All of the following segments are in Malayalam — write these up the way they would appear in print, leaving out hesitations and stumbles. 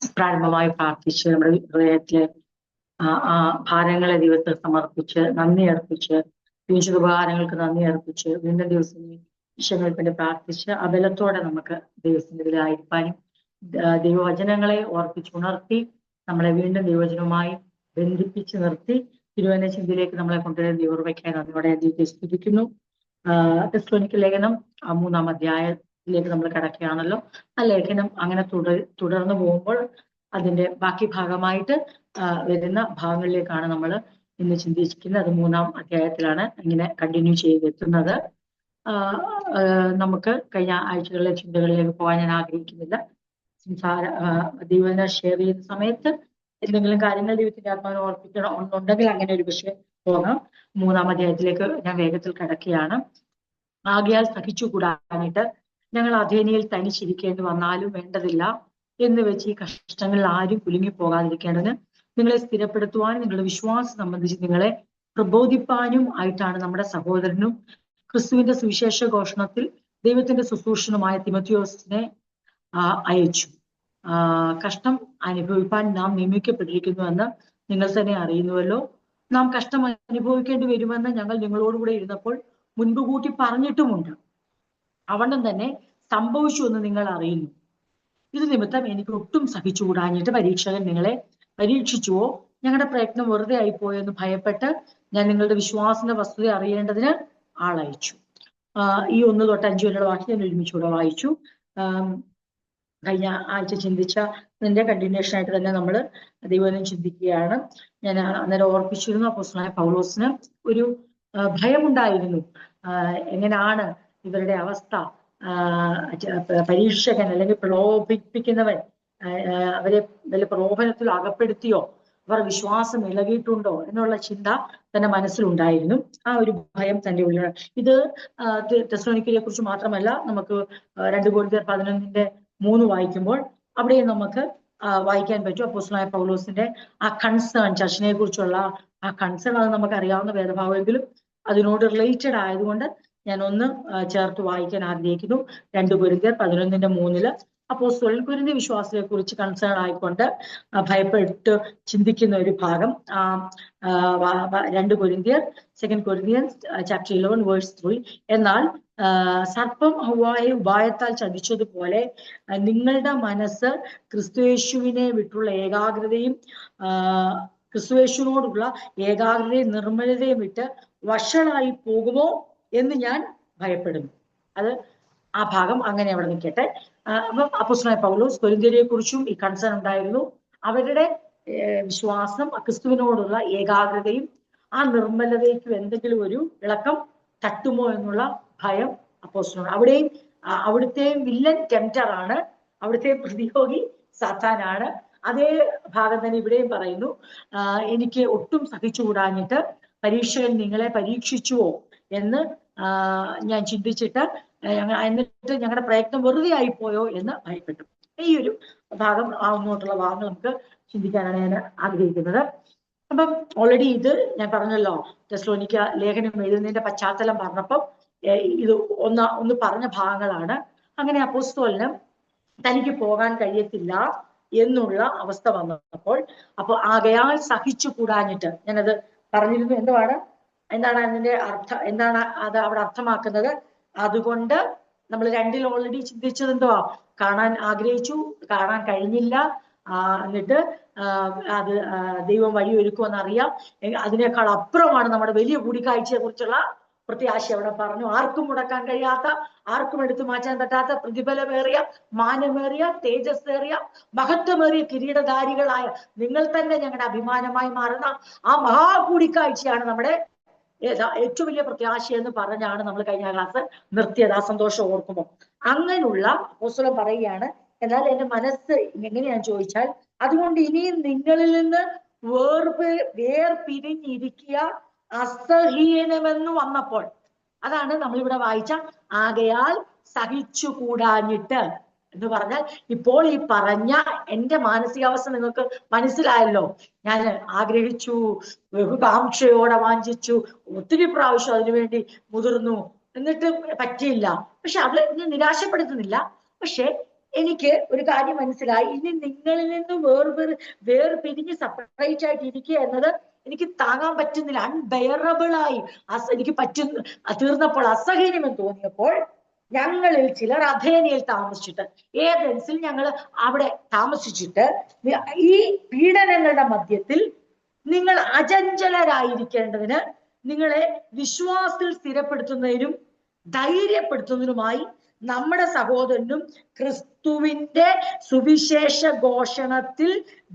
പ്രാരംഭമായി പ്രാർത്ഥിച്ച് നമ്മുടെ ഹൃദയത്തിലെ ആ ഭാരങ്ങളെ ദൈവത്തെ സമർപ്പിച്ച് നന്ദി അർപ്പിച്ച് വിശുദ്ധ ഉപകാരങ്ങൾക്ക് നന്ദി അർപ്പിച്ച് വീണ്ടും ദിവസം ഈശ്വരത്തിന് പ്രാർത്ഥിച്ച് അബലത്തോടെ നമുക്ക് ദൈവത്തിനെതിരായിരിക്കാനും ദൈവവചനങ്ങളെ ഓർപ്പിച്ചുണർത്തി നമ്മളെ വീണ്ടും ദൈവവചനവുമായി ബന്ധിപ്പിച്ച് നിർത്തി തിരുവന ചിന്തയിലേക്ക് നമ്മളെ കൊണ്ടുവരുന്ന ദൈവവയ്ക്കാൻ അതിനോടെ ദൈവത്തെ സ്തുതിക്കുന്നു. തെസ്സലോനിക്ക ലേഖനം 3-ാം അധ്യായത്തിലേക്ക് നമ്മൾ കിടക്കുകയാണല്ലോ. ആ ലേഖനം അങ്ങനെ തുടർന്ന് പോകുമ്പോൾ അതിന്റെ ബാക്കി ഭാഗമായിട്ട് വരുന്ന ഭാഗങ്ങളിലേക്കാണ് നമ്മൾ ഇന്ന് ചിന്തിച്ചിരിക്കുന്നത്. അത് 3-ാം അധ്യായത്തിലാണ് ഇങ്ങനെ കണ്ടിന്യൂ ചെയ്തെത്തുന്നത്. നമുക്ക് കഴിഞ്ഞ ആഴ്ചകളിലെ ചിന്തകളിലേക്ക് പോകാൻ ഞാൻ ആഗ്രഹിക്കുന്നില്ല. ദൈവനെ ഷെയർ ചെയ്യുന്ന സമയത്ത് എന്തെങ്കിലും കാര്യങ്ങൾ ദൈവത്തിന്റെ ആത്മാവിനെ ഓർപ്പിക്കണം എന്നുണ്ടെങ്കിൽ അങ്ങനെ ഒരു വിഷയം പോകാം. 3-ാം അധ്യായത്തിലേക്ക് ഞാൻ വേഗത്തിൽ കിടക്കുകയാണ്. ആകയാൽ സഹിച്ചുകൂടാനായിട്ട് ഞങ്ങൾ അഥേനയിൽ തനിച്ചിരിക്കേണ്ടി വന്നാലും വേണ്ടതില്ല എന്ന് വെച്ച് ഈ കഷ്ടങ്ങളിൽ ആരും കുലുങ്ങിപ്പോകാതിരിക്കേണ്ടതിന് നിങ്ങളെ സ്ഥിരപ്പെടുത്തുവാനും നിങ്ങളുടെ വിശ്വാസം സംബന്ധിച്ച് നിങ്ങളെ പ്രബോധിപ്പാനും ആയിട്ടാണ് നമ്മുടെ സഹോദരനും ക്രിസ്തുവിന്റെ സുവിശേഷ ഘോഷണത്തിൽ ദൈവത്തിന്റെ ശുശ്രൂഷനുമായ തിമോഥെയോസിനെ അയച്ചു. കഷ്ടം അനുഭവിപ്പാൻ നാം നിയമിക്കപ്പെട്ടിരിക്കുന്നുവെന്ന് നിങ്ങൾ തന്നെ അറിയുന്നുവല്ലോ. നാം കഷ്ടം അനുഭവിക്കേണ്ടി വരുമെന്ന് ഞങ്ങൾ നിങ്ങളോടുകൂടെ ഇരുന്നപ്പോൾ മുൻപ് കൂട്ടി പറഞ്ഞിട്ടുമുണ്ട്. അവണ്ണം തന്നെ സംഭവിച്ചു എന്ന് നിങ്ങൾ അറിയുന്നു. ഇത് നിമിത്തം എനിക്ക് ഒട്ടും സഹിച്ചുകൂടാഞ്ഞിട്ട് പരീക്ഷകൻ നിങ്ങളെ പരീക്ഷിച്ചുവോ, ഞങ്ങളുടെ പ്രയത്നം വെറുതെ ആയിപ്പോയോ എന്ന് ഭയപ്പെട്ട് ഞാൻ നിങ്ങളുടെ വിശ്വാസത്തിന്റെ വസ്തുത അറിയേണ്ടതിന് ആളയച്ചു. ഈ 1 തൊട്ട് 5 വരെയുള്ള വാക്യം ഞാൻ ഒരുമിച്ചുകൂടെ വായിച്ചു. കഴിഞ്ഞ ആഴ്ച ചിന്തിച്ചതിന്റെ കണ്ടിന്യൂഷൻ ആയിട്ട് തന്നെ നമ്മൾ ദൈവം ചിന്തിക്കുകയാണ്. ഞാൻ അന്നേരം ഓർപ്പിച്ചിരുന്നു, അപ്പോസ്തലനായ പൗലോസിന് ഒരു ഭയമുണ്ടായിരുന്നു. എങ്ങനെയാണ് ഇവരുടെ അവസ്ഥ? പരീക്ഷകൻ അല്ലെങ്കിൽ പ്രലോഭിപ്പിക്കുന്നവൻ അവരെ വല്ല പ്രലോഭനത്തിൽ അകപ്പെടുത്തിയോ, അവർ വിശ്വാസം ഇളകിയിട്ടുണ്ടോ എന്നുള്ള ചിന്ത തന്റെ മനസ്സിലുണ്ടായിരുന്നു. ആ ഒരു ഭയം തന്റെ ഉള്ളിൽ. ഇത് തെസ്സലോനിക്കയെ കുറിച്ച് മാത്രമല്ല, നമുക്ക് 2 കൊരിന്ത്യർ 11:3 വായിക്കുമ്പോൾ അവിടെയും നമുക്ക് വായിക്കാൻ പറ്റും. അപ്പോസ്തലനായ പൗലോസിന്റെ ആ കൺസേൺ, ചർച്ചിനെ കുറിച്ചുള്ള ആ കൺസേൺ, അത് നമുക്ക് അറിയാവുന്ന വേദഭാവമെങ്കിലും അതിനോട് റിലേറ്റഡ് ആയതുകൊണ്ട് ഞാൻ ഒന്ന് ചേർത്ത് വായിക്കാൻ ആഗ്രഹിക്കുന്നു. 2 കൊരിന്ത്യർ 11:3 അപ്പോസ്തലൻ കൊരിന്ത്യ വിശ്വാസത്തെ കുറിച്ച് കൺസേൺ ആയിക്കൊണ്ട് ഭയപ്പെട്ട് ചിന്തിക്കുന്ന ഒരു ഭാഗം. 2 കൊരിന്ത്യർ 2 കൊരിന്ത്യൻസ് ചാപ്റ്റർ 11 വേഴ്സ് 3. എന്നാൽ സർപ്പം ഹവ്വായെ ഉപായത്താൽ ചതിച്ചതുപോലെ നിങ്ങളുടെ മനസ്സ് ക്രിസ്തുയേശുവിനെ വിട്ടുള്ള ഏകാഗ്രതയും ക്രിസ്തുയേശുവിനോടുള്ള ഏകാഗ്രതയും നിർമ്മലതയും വിട്ട് വഷളായി പോകുമോ എന്ന് ഞാൻ ഭയപ്പെടുന്നു. അത് ആ ഭാഗം അങ്ങനെ അവിടെ നിൽക്കട്ടെ. അപ്പം അപ്പോസ്തലനായ പൗലോസ് കൊരിന്ത്യരെ കുറിച്ചും ഈ കൺസേൺ ഉണ്ടായിരുന്നു. അവരുടെ വിശ്വാസം ക്രിസ്തുവിനോടുള്ള ഏകാഗ്രതയും ആ നിർമ്മലതയ്ക്കും എന്തെങ്കിലും ഒരു ഇളക്കം തട്ടുമോ എന്നുള്ള ഭയം അപ്പോസ്തലനോട്. അവിടുത്തെയും വില്ലൻ ടെംപ്റ്റർ ആണ്, അവിടുത്തെ പ്രതിയോഗി സാത്താനാണ്. അതേ ഭാഗം തന്നെ ഇവിടെയും പറയുന്നു. എനിക്ക് ഒട്ടും സഹിച്ചുകൂടാഞ്ഞിട്ട് പരീക്ഷകൻ നിങ്ങളെ പരീക്ഷിച്ചുവോ എന്ന് ഞാൻ ചിന്തിച്ചിട്ട് എന്നിട്ട് ഞങ്ങളുടെ പ്രയത്നം വെറുതെ ആയിപ്പോയോ എന്ന് ഭയപ്പെട്ടു. ഈ ഒരു ഭാഗം മുന്നോട്ടുള്ള ഭാഗങ്ങൾ നമുക്ക് ചിന്തിക്കാനാണ് ഞാൻ ആഗ്രഹിക്കുന്നത്. അപ്പം ഓൾറെഡി ഇത് ഞാൻ പറഞ്ഞല്ലോ, തെസ്സലോനിക്ക ലേഖനം എഴുതുന്നതിന്റെ പശ്ചാത്തലം പറഞ്ഞപ്പം ഇത് ഒന്ന് പറഞ്ഞ ഭാഗങ്ങളാണ്. അങ്ങനെ അപ്പോസ്തലന് തനിക്ക് പോകാൻ കഴിയത്തില്ല എന്നുള്ള അവസ്ഥ വന്നപ്പോൾ, അപ്പൊ ആകയാൽ സഹിച്ചു കൂടാഞ്ഞിട്ട് ഞാനത് പറഞ്ഞിരുന്നു. എന്താണ് അതിന്റെ അർത്ഥം, എന്താണ് അത് അവിടെ അർത്ഥമാക്കുന്നത്? അതുകൊണ്ട് നമ്മൾ 2-ൽ ഓൾറെഡി ചിന്തിച്ചത് എന്തുവാ? കാണാൻ ആഗ്രഹിച്ചു, കാണാൻ കഴിഞ്ഞില്ല, എന്നിട്ട് അത് ദൈവം വഴി ഒരുക്കുമെന്നറിയാം. അതിനേക്കാൾ അപ്പുറമാണ് നമ്മുടെ വലിയ കൂടിക്കാഴ്ചയെ കുറിച്ചുള്ള പ്രത്യാശ അവിടെ പറഞ്ഞു. ആർക്കും മുടക്കാൻ കഴിയാത്ത, ആർക്കും എടുത്തു മാറ്റാൻ പറ്റാത്ത, പ്രതിഫലമേറിയ, മാനമേറിയ, തേജസ്സേറിയ, മഹത്വമേറിയ കിരീടധാരികളായ നിങ്ങൾ തന്നെ ഞങ്ങളുടെ അഭിമാനമായി മാറുന്ന ആ മഹാകൂടിക്കാഴ്ചയാണ് നമ്മുടെ ഏറ്റവും വലിയ പ്രത്യാശ എന്ന് പറഞ്ഞാണ് നമ്മൾ കഴിഞ്ഞ ക്ലാസ് നിർത്തിയത്. ആ സന്തോഷം ഓർക്കുമ്പോൾ അങ്ങനെയുള്ള അപ്പോസ്തലൻ പറയുകയാണ്, എന്നാൽ എന്റെ മനസ്സ് എങ്ങനെയാന്ന് ചോദിച്ചാൽ, അതുകൊണ്ട് ഇനിയും നിങ്ങളിൽ നിന്ന് വേർപിരിഞ്ഞിരിക്കുക അസഹീനമെന്ന് വന്നപ്പോൾ, അതാണ് നമ്മളിവിടെ വായിച്ച ആകയാൽ സഹിച്ചുകൂടാഞ്ഞിട്ട് എന്ന് പറഞ്ഞാൽ, ഇപ്പോൾ ഈ പറഞ്ഞ എന്റെ മാനസികാവസ്ഥ നിങ്ങൾക്ക് മനസ്സിലായല്ലോ. ഞാൻ ആഗ്രഹിച്ചു, ബഹുകാംക്ഷയോടെ വാഞ്ചിച്ചു, ഒത്തിരി പ്രാവശ്യം അതിനുവേണ്ടി മുതിർന്നു, എന്നിട്ട് പറ്റിയില്ല. പക്ഷെ അത് എന്നെ നിരാശപ്പെടുത്തുന്നില്ല. പക്ഷെ എനിക്ക് ഒരു കാര്യം മനസ്സിലായി, ഇനി നിങ്ങളിൽ നിന്ന് വേർപിരിഞ്ഞ് സെപ്പറേറ്റ് ആയിട്ട് ഇരിക്കുക എന്നത് എനിക്ക് താങ്ങാൻ പറ്റുന്നില്ല. അൺബെയറബിൾ ആയി എനിക്ക് തീർന്നപ്പോൾ, അസഹനീയമെന്ന് തോന്നിയപ്പോൾ ഞങ്ങളിൽ ചിലർ അഥേനയിൽ താമസിച്ചിട്ട്, ഏതൻസിൽ ഞങ്ങൾ അവിടെ താമസിച്ചിട്ട്, ഈ പീഡനങ്ങളുടെ മധ്യത്തിൽ നിങ്ങൾ അചഞ്ചലരായിരിക്കേണ്ടതിന് നിങ്ങളെ വിശ്വാസത്തിൽ സ്ഥിരപ്പെടുത്തുന്നതിനും ധൈര്യപ്പെടുത്തുന്നതിനുമായി നമ്മുടെ സഹോദരനും ക്രിസ്തുവിന്റെ സുവിശേഷ ഘോഷണത്തിൽ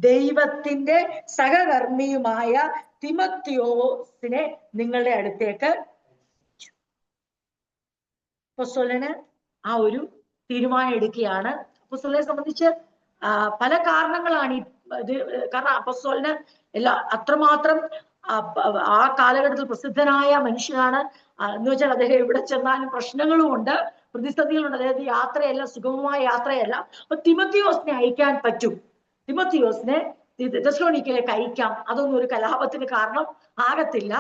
ദൈവത്തിന്റെ സഹകർമ്മിയുമായ തിമോത്തിയോസിനെ നിങ്ങളുടെ അടുത്തേക്ക്. അപ്പോസ്തലന് ആ ഒരു തീരുമാനം എടുക്കുകയാണ്. അപ്പോസ്തലനെ സംബന്ധിച്ച് പല കാരണങ്ങളാണ് കാരണം അപ്പോസ്തലന് അത്രമാത്രം ആ കാലഘട്ടത്തിൽ പ്രസിദ്ധനായ മനുഷ്യനാണ്. എന്ന് വെച്ചാൽ അദ്ദേഹം എവിടെ ചെന്നാലും പ്രശ്നങ്ങളും ഉണ്ട്, പ്രതിസന്ധികളുണ്ട്. അതായത് യാത്രയല്ല, സുഗമമായ യാത്രയല്ല. അപ്പൊ തിമോത്തിയോസിനെ അയക്കാൻ പറ്റും, തിമോത്തിയോസിനെ തെസ്സലോനിക്കയിലേക്ക് അയക്കാം. അതൊന്നും ഒരു കലാപത്തിന് കാരണം ആകത്തില്ല.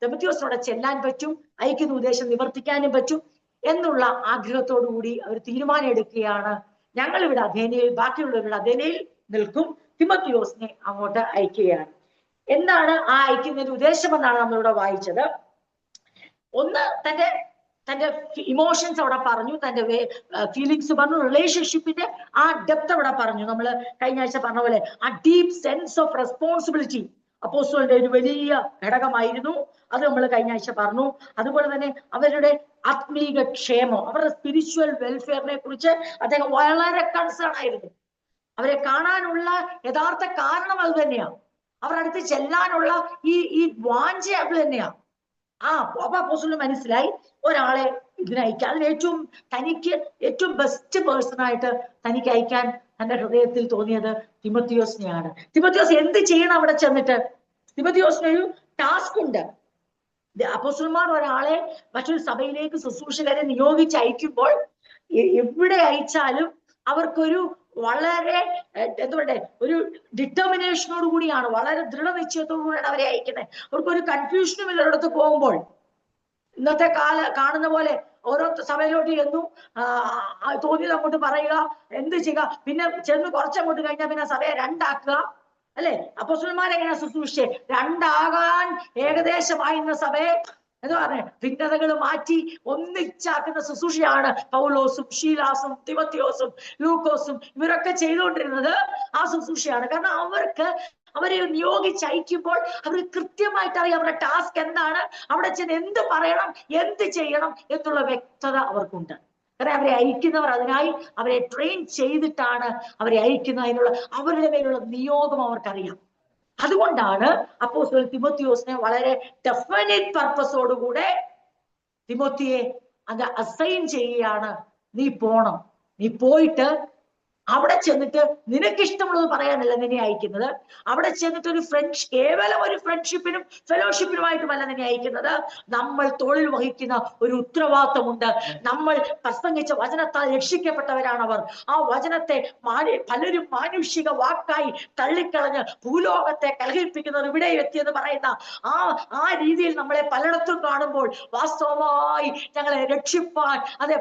തിമോത്തിയോസിനോടെ ചെല്ലാൻ പറ്റും, അയക്കുന്ന ഉദ്ദേശം നിവർത്തിക്കാനും പറ്റും എന്നുള്ള ആഗ്രഹത്തോടു കൂടി അവർ തീരുമാനം എടുക്കുകയാണ്. ഞങ്ങൾ ഇവിടെ അഥേനയിൽ, ബാക്കിയുള്ളവരുടെ അഥേനയിൽ നിൽക്കും, തിമോത്തിയോസിനെ അങ്ങോട്ട് അയക്കുകയാണ്. എന്താണ് ആ അയക്കുന്നതിന്റെ ഉദ്ദേശമെന്നാണ് നമ്മളിവിടെ വായിച്ചത്. ഒന്ന്, തന്റെ ഇമോഷൻസ് അവിടെ പറഞ്ഞു, തന്റെ ഫീലിങ്സ് പറഞ്ഞു, റിലേഷൻഷിപ്പിന്റെ ആ ഡെപ്ത് അവിടെ പറഞ്ഞു. നമ്മൾ കഴിഞ്ഞ ആഴ്ച പറഞ്ഞ പോലെ ആ ഡീപ് സെൻസ് ഓഫ് റെസ്പോൺസിബിലിറ്റി അപ്പോസ്തലന്റെ ഒരു വലിയ ഘടകമായിരുന്നു. അത് നമ്മൾ കഴിഞ്ഞ ആഴ്ച പറഞ്ഞു. അതുപോലെ തന്നെ അവരുടെ ആത്മീക ക്ഷേമം, അവരുടെ സ്പിരിച്വൽ വെൽഫെയറിനെ കുറിച്ച് അദ്ദേഹം വളരെ കൺസേൺ ആയിരുന്നു. അവരെ കാണാനുള്ള യഥാർത്ഥ കാരണം അത് തന്നെയാണ്, അവരുടെ അടുത്ത് ചെല്ലാനുള്ള ഈ വാഞ്ച അത് തന്നെയാണ്. അപ്പൊ അപ്പോസ്തലന് മനസ്സിലായി ഒരാളെ ഇതിനയക്കാൻ, അതിൽ തനിക്ക് ഏറ്റവും ബെസ്റ്റ് പേഴ്സൺ ആയിട്ട് തനിക്ക് അയക്കാൻ തന്റെ ഹൃദയത്തിൽ തോന്നിയത് തിമോത്തിയോസിനെയാണ്. തിമോത്തിയോസ് എന്ത് ചെയ്യണം അവിടെ ചെന്നിട്ട്? തിമോത്തിയോസിനൊരു ടാസ്ക് ഉണ്ട്. അപ്പോസ്തലന്മാർ ഒരാളെ മറ്റൊരു സഭയിലേക്ക് ശുശ്രൂഷകരെ നിയോഗിച്ച് അയക്കുമ്പോൾ എവിടെ അയച്ചാലും അവർക്കൊരു വളരെ എന്താ പറയണ്ടേ, ഒരു ഡിറ്റർമിനേഷനോട് കൂടിയാണ്, വളരെ ദൃഢനിശ്ചയത്തോടു കൂടിയാണ് അവരെ അയക്കുന്നത്. അവർക്കൊരു കൺഫ്യൂഷനും ഇല്ലൊരിടത്ത് പോകുമ്പോൾ. ഇന്നത്തെ കാണുന്ന പോലെ ഓരോ സഭയിലോട്ട് ചെന്നു തോന്നിയത് അങ്ങോട്ട് പറയുക, എന്ത് ചെയ്യുക, പിന്നെ ചെന്ന് കുറച്ചങ്ങോട്ട് കഴിഞ്ഞാൽ പിന്നെ സഭയെ രണ്ടാക്കുക, അല്ലെ? അപ്പോസ്തലന്മാരെങ്ങനെ ശുശ്രൂഷിച്ചേ? രണ്ടാകാൻ ഏകദേശമായിരുന്ന സഭയെ എന്ന് പറഞ്ഞ ഭിന്നതകൾ മാറ്റി ഒന്നിച്ചാക്കുന്ന ശുശ്രൂഷയാണ് പൗലോസും ശീലാസും തിമോത്തിയോസും ലൂക്കോസും ഇവരൊക്കെ ചെയ്തുകൊണ്ടിരുന്നത്. ആ ശുശ്രൂഷയാണ്. കാരണം അവരെ നിയോഗിച്ചയക്കുമ്പോൾ അവർ കൃത്യമായിട്ട് അറിയാം അവരുടെ ടാസ്ക് എന്താണ്, അവിടെ ചെന്ന് എന്ത് പറയണം, എന്ത് ചെയ്യണം എന്നുള്ള വ്യക്തത അവർക്കുണ്ട്. കാരണം അവരെ അയക്കുന്നവർ അതിനായി അവരെ ട്രെയിൻ ചെയ്തിട്ടാണ് അവരെ അയക്കുന്നതിനുള്ള അവരുടെ മേലുള്ള നിയോഗം അവർക്കറിയാം. അതുകൊണ്ടാണ് അപ്പോസ്തലൻ തിമോത്തിയോസിനെ വളരെ ഡെഫിനിറ്റ് പർപ്പസോടുകൂടെ തിമോത്തിയെ അത് അസൈൻ ചെയ്യുകയാണ്. നീ പോണം, നീ പോയിട്ട് അവിടെ ചെന്നിട്ട് നിനക്കിഷ്ടമുള്ളത് പറയാനല്ല നിന്നെ അയക്കുന്നത്. അവിടെ ചെന്നിട്ട് കേവലം ഒരു ഫ്രണ്ട്ഷിപ്പിനും ഫെലോഷിപ്പിനുമായിട്ടുമല്ല നിന്നെ അയക്കുന്നത്. നമ്മൾ തൊഴിൽ വഹിക്കുന്ന ഒരു ഉത്തരവാദിത്തമുണ്ട്. നമ്മൾ പ്രസംഗിച്ച വചനത്താൽ രക്ഷിക്കപ്പെട്ടവരാണവർ. ആ വചനത്തെ പലരും മാനുഷിക വാക്കായി തള്ളിക്കളഞ്ഞ് ഭൂലോകത്തെ കലഹിപ്പിക്കുന്നവർ ഇവിടെ എത്തിയെന്ന് പറയുന്ന ആ രീതിയിൽ നമ്മളെ പലയിടത്തും കാണുമ്പോൾ വാസ്തവമായി ഞങ്ങളെ രക്ഷിപ്പാൻ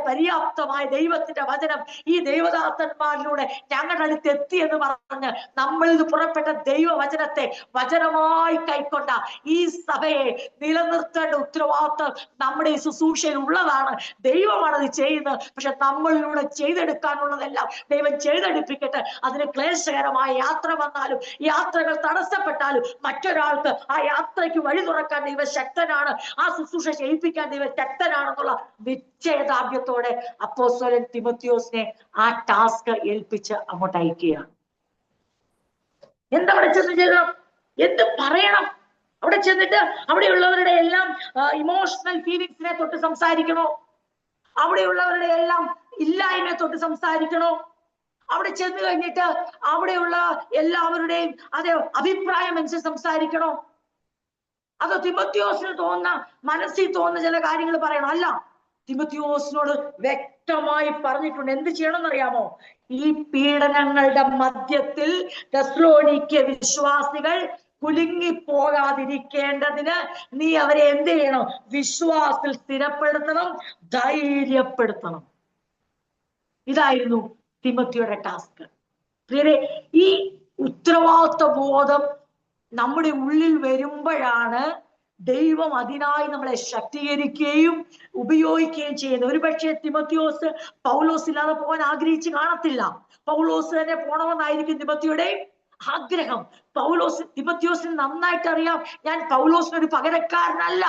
പര്യാപ്തമായ ദൈവത്തിന്റെ വചനം ഈ ദൈവദാസന്മാരിലൂടെ ഞങ്ങളുടെ അടുത്ത് എത്തി എന്ന് പറഞ്ഞ് നമ്മളിൽ നിന്ന് പുറപ്പെട്ട ദൈവവചനത്തെ വചനമായി കൈക്കൊണ്ട ഈ സഭയെ നിലനിർത്തേണ്ട ഉത്തരവാദിത്വം നമ്മുടെ ഈ ശുശ്രൂഷയിൽ ഉള്ളതാണ്. ദൈവമാണ് അത് ചെയ്യുന്നത്. പക്ഷെ നമ്മളിലൂടെ ചെയ്തെടുക്കാനുള്ളതെല്ലാം ദൈവം ചെയ്തെടുപ്പിക്കട്ടെ. അതിന് ക്ലേശകരമായ യാത്ര വന്നാലും യാത്രകൾ തടസ്സപ്പെട്ടാലും മറ്റൊരാൾക്ക് ആ യാത്രയ്ക്ക് വഴി തുറക്കാൻ ദൈവം ശക്തനാണ്. ആ ശുശ്രൂഷ ചെയ്യിപ്പിക്കാൻ ദൈവം ശക്തനാണെന്നുള്ള നിശ്ചയദാർഢ്യത്തോടെ അപ്പോസ്തലൻ തിമോത്തിയോസിനെ ആ ടാസ്ക് ഏൽപ്പിച്ച് അങ്ങോട്ട് അയക്കുകയാണ്. എന്താ അവിടെ ചെന്ന് ചെയ്യണം, എന്ത് പറയണം? അവിടെ ചെന്നിട്ട് അവിടെയുള്ളവരുടെ എല്ലാം ഇമോഷണൽ ഫീലിങ്സിനെ തൊട്ട് സംസാരിക്കണോ? അവിടെയുള്ളവരുടെ എല്ലാം ഇല്ലായ്മയെ തൊട്ട് സംസാരിക്കണോ? അവിടെ ചെന്ന് കഴിഞ്ഞിട്ട് അവിടെയുള്ള എല്ലാവരുടെയും അഭിപ്രായം അനുസരിച്ച് സംസാരിക്കണോ? അതോ തിമോത്തിയോസിന് മനസ്സിൽ തോന്നുന്ന ചില കാര്യങ്ങൾ പറയണോ? അല്ല, തിമോത്തിയോസിനോട് വ്യക്തമായി പറഞ്ഞിട്ടുണ്ട് എന്ത് ചെയ്യണമെന്നറിയാമോ? ഈ പീഡനങ്ങളുടെ മധ്യത്തിൽ തെസ്സലോനിക്ക വിശ്വാസികൾ കുലുങ്ങിപ്പോകാതിരിക്കേണ്ടതിന് നീ അവരെ എന്ത് ചെയ്യണം? വിശ്വാസത്തിൽ സ്ഥിരപ്പെടുത്തണം, ധൈര്യപ്പെടുത്തണം. ഇതായിരുന്നു തിമോത്തിയുടെ ടാസ്ക്. പ്രിയരെ, ഈ ഉത്തരവാദിത്വ ബോധം നമ്മുടെ ഉള്ളിൽ വരുമ്പോഴാണ് ദൈവം അതിനായി നമ്മളെ ശക്തീകരിക്കുകയും ഉപയോഗിക്കുകയും ചെയ്യുന്നത്. ഒരുപക്ഷെ തിമോത്തിയോസ് പൗലോസ് ഇല്ലാതെ പോകാൻ ആഗ്രഹിച്ച് കാണത്തില്ല. പൗലോസ് തന്നെ പോണമെന്നായിരിക്കും തിമോത്തിയുടെ ആഗ്രഹം. തിമോത്തിയോസിന് നന്നായിട്ട് അറിയാം, ഞാൻ പൗലോസിനൊരു പകരക്കാരനല്ല,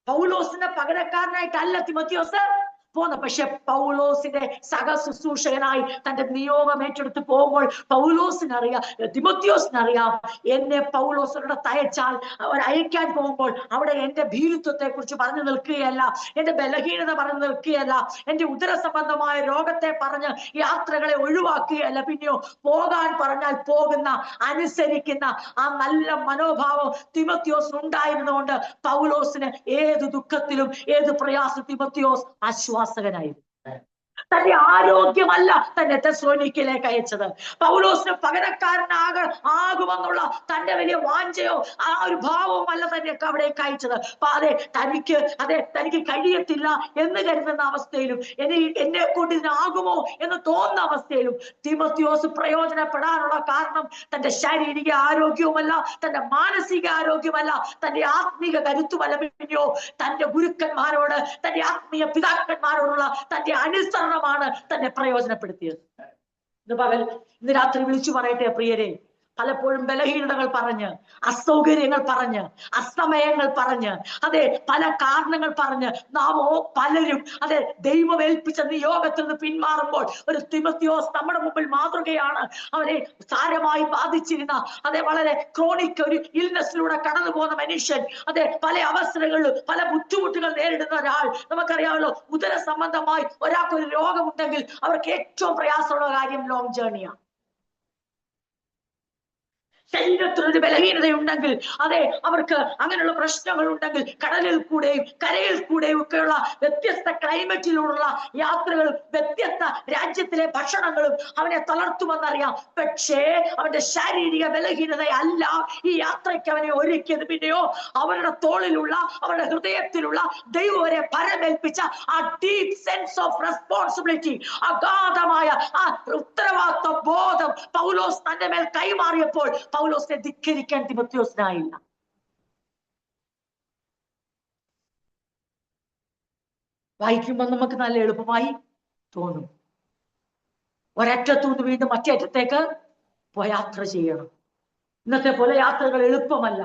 പൗലോസിന്റെ പകരക്കാരനായിട്ടല്ല തിമോത്തിയോസ് പോന്ന. പക്ഷെ പൗലോസിന്റെ സഹശുശ്രൂഷകനായി തന്റെ നിയോഗം ഏറ്റെടുത്ത് പോകുമ്പോൾ പൗലോസിനറിയാം, തിമോത്തിയോസിനറിയാം, എന്നെ പൗലോസിനോട് തയച്ചാൽ അവർ അയക്കാൻ പോകുമ്പോൾ അവിടെ എന്റെ ഭീരുത്വത്തെ കുറിച്ച് പറഞ്ഞു നിൽക്കുകയല്ല, എന്റെ ബലഹീനത പറഞ്ഞു നിൽക്കുകയല്ല, എന്റെ ഉദര സംബന്ധമായ രോഗത്തെ പറഞ്ഞ് യാത്രകളെ ഒഴിവാക്കുകയല്ല, പിന്നെയോ പോകാൻ പറഞ്ഞാൽ പോകുന്ന, അനുസരിക്കുന്ന ആ നല്ല മനോഭാവം തിമോത്തിയോസിന് ഉണ്ടായിരുന്നുകൊണ്ട് പൗലോസിന് ഏത് ദുഃഖത്തിലും ഏത് പ്രയാസം തിമോത്തിയോസ് ആശ്വാസകനായിരുന്നു. തന്റെ ആരോഗ്യമല്ല തന്നെ തെസ്സലോനിക്കയിലേക്ക് അയച്ചത്. പൗലോസിന് പകരക്കാരനാകുമെന്നുള്ള തന്റെ വലിയ വാഞ്ചയോ ആ ഒരു ഭാവവും അല്ല തന്നെ അവിടേക്ക് അയച്ചത്. തനിക്ക് കഴിയത്തില്ല എന്ന് കരുതുന്ന അവസ്ഥയിലും എന്നെ കൊണ്ട് ഇതിനാകുമോ എന്ന് തോന്നുന്ന അവസ്ഥയിലും തിമോത്തിയോസ് പ്രയോജനപ്പെടാനുള്ള കാരണം തന്റെ ശാരീരിക ആരോഗ്യവുമല്ല, തന്റെ മാനസിക ആരോഗ്യമല്ല, തന്റെ ആത്മീക കരുത്തുമല്ല, പിന്നെയോ തന്റെ ഗുരുക്കന്മാരോട്, തന്റെ ആത്മീയ പിതാക്കന്മാരോടുള്ള തന്റെ അനുസരണമാണ് തന്നെ പ്രയോജനപ്പെടുത്തിയത്. ഇന്ന് രാത്രി വിളിച്ചു പറയട്ടെ പ്രിയരെ, പലപ്പോഴും ബലഹീനതകൾ പറഞ്ഞ്, അസൗകര്യങ്ങൾ പറഞ്ഞ്, അസമയങ്ങൾ പറഞ്ഞ്, അതെ പല കാരണങ്ങൾ പറഞ്ഞ് പലരും ദൈവം ഏൽപ്പിച്ച നിയോഗത്തിൽ നിന്ന് പിന്മാറുമ്പോൾ ഒരു തിമോത്തിയോസ് നമ്മുടെ മുമ്പിൽ മാതൃകയാണ്. അവരെ സാരമായി ബാധിച്ചിരുന്ന, വളരെ ക്രോണിക് ഒരു ഇൽനെസ്സിലൂടെ കടന്നു പോകുന്ന മനുഷ്യൻ, പല അവസരങ്ങളിലും പല ബുദ്ധിമുട്ടുകൾ നേരിടുന്ന ഒരാൾ. നമുക്കറിയാമല്ലോ, ഉദര സംബന്ധമായി ഒരാൾക്കൊരു രോഗമുണ്ടെങ്കിൽ അവർക്ക് ഏറ്റവും പ്രയാസമുള്ള കാര്യം ലോങ് ജേർണിയാണ്. ശരീരത്തിനൊരു ബലഹീനതയുണ്ടെങ്കിൽ, അവർക്ക് അങ്ങനെയുള്ള പ്രശ്നങ്ങൾ ഉണ്ടെങ്കിൽ കടലിൽ കൂടെയും കരയിൽ കൂടെയും ഒക്കെയുള്ള വ്യത്യസ്ത ക്ലൈമറ്റിലുള്ള യാത്രകളും വ്യത്യസ്ത രാജ്യത്തിലെ ഭക്ഷണങ്ങളും അവനെ തളർത്തുമെന്നറിയാം. പക്ഷേ അവന്റെ ശാരീരിക ബലഹീനതയല്ല ഈ യാത്രയ്ക്ക് അവനെ ഒരുക്കിയത്. പിന്നെയോ അവരുടെ തോളിലുള്ള, അവരുടെ ഹൃദയത്തിലുള്ള ദൈവം അവരെ പരമേൽപ്പിച്ച ആ ഡീപ് സെൻസ് ഓഫ് റെസ്പോൺസിബിലിറ്റി, അഗാധമായ ആ ഉത്തരവാദിത്വ ബോധം പൗലോസ് തന്റെ മേൽ കൈമാറിയപ്പോൾ പൗലോസിനെ ധിക്കരിക്കാൻ തിമോത്തിയോസിനായില്ല. വായിക്കുമ്പോൾ നമുക്ക് നല്ല എളുപ്പമായി തോന്നും. ഒരറ്റത്തുനിന്ന് വീണ്ടും മറ്റേ അറ്റത്തേക്ക് യാത്ര ചെയ്യണം. ഇന്നത്തെ പോലെ യാത്രകൾ എളുപ്പമല്ല,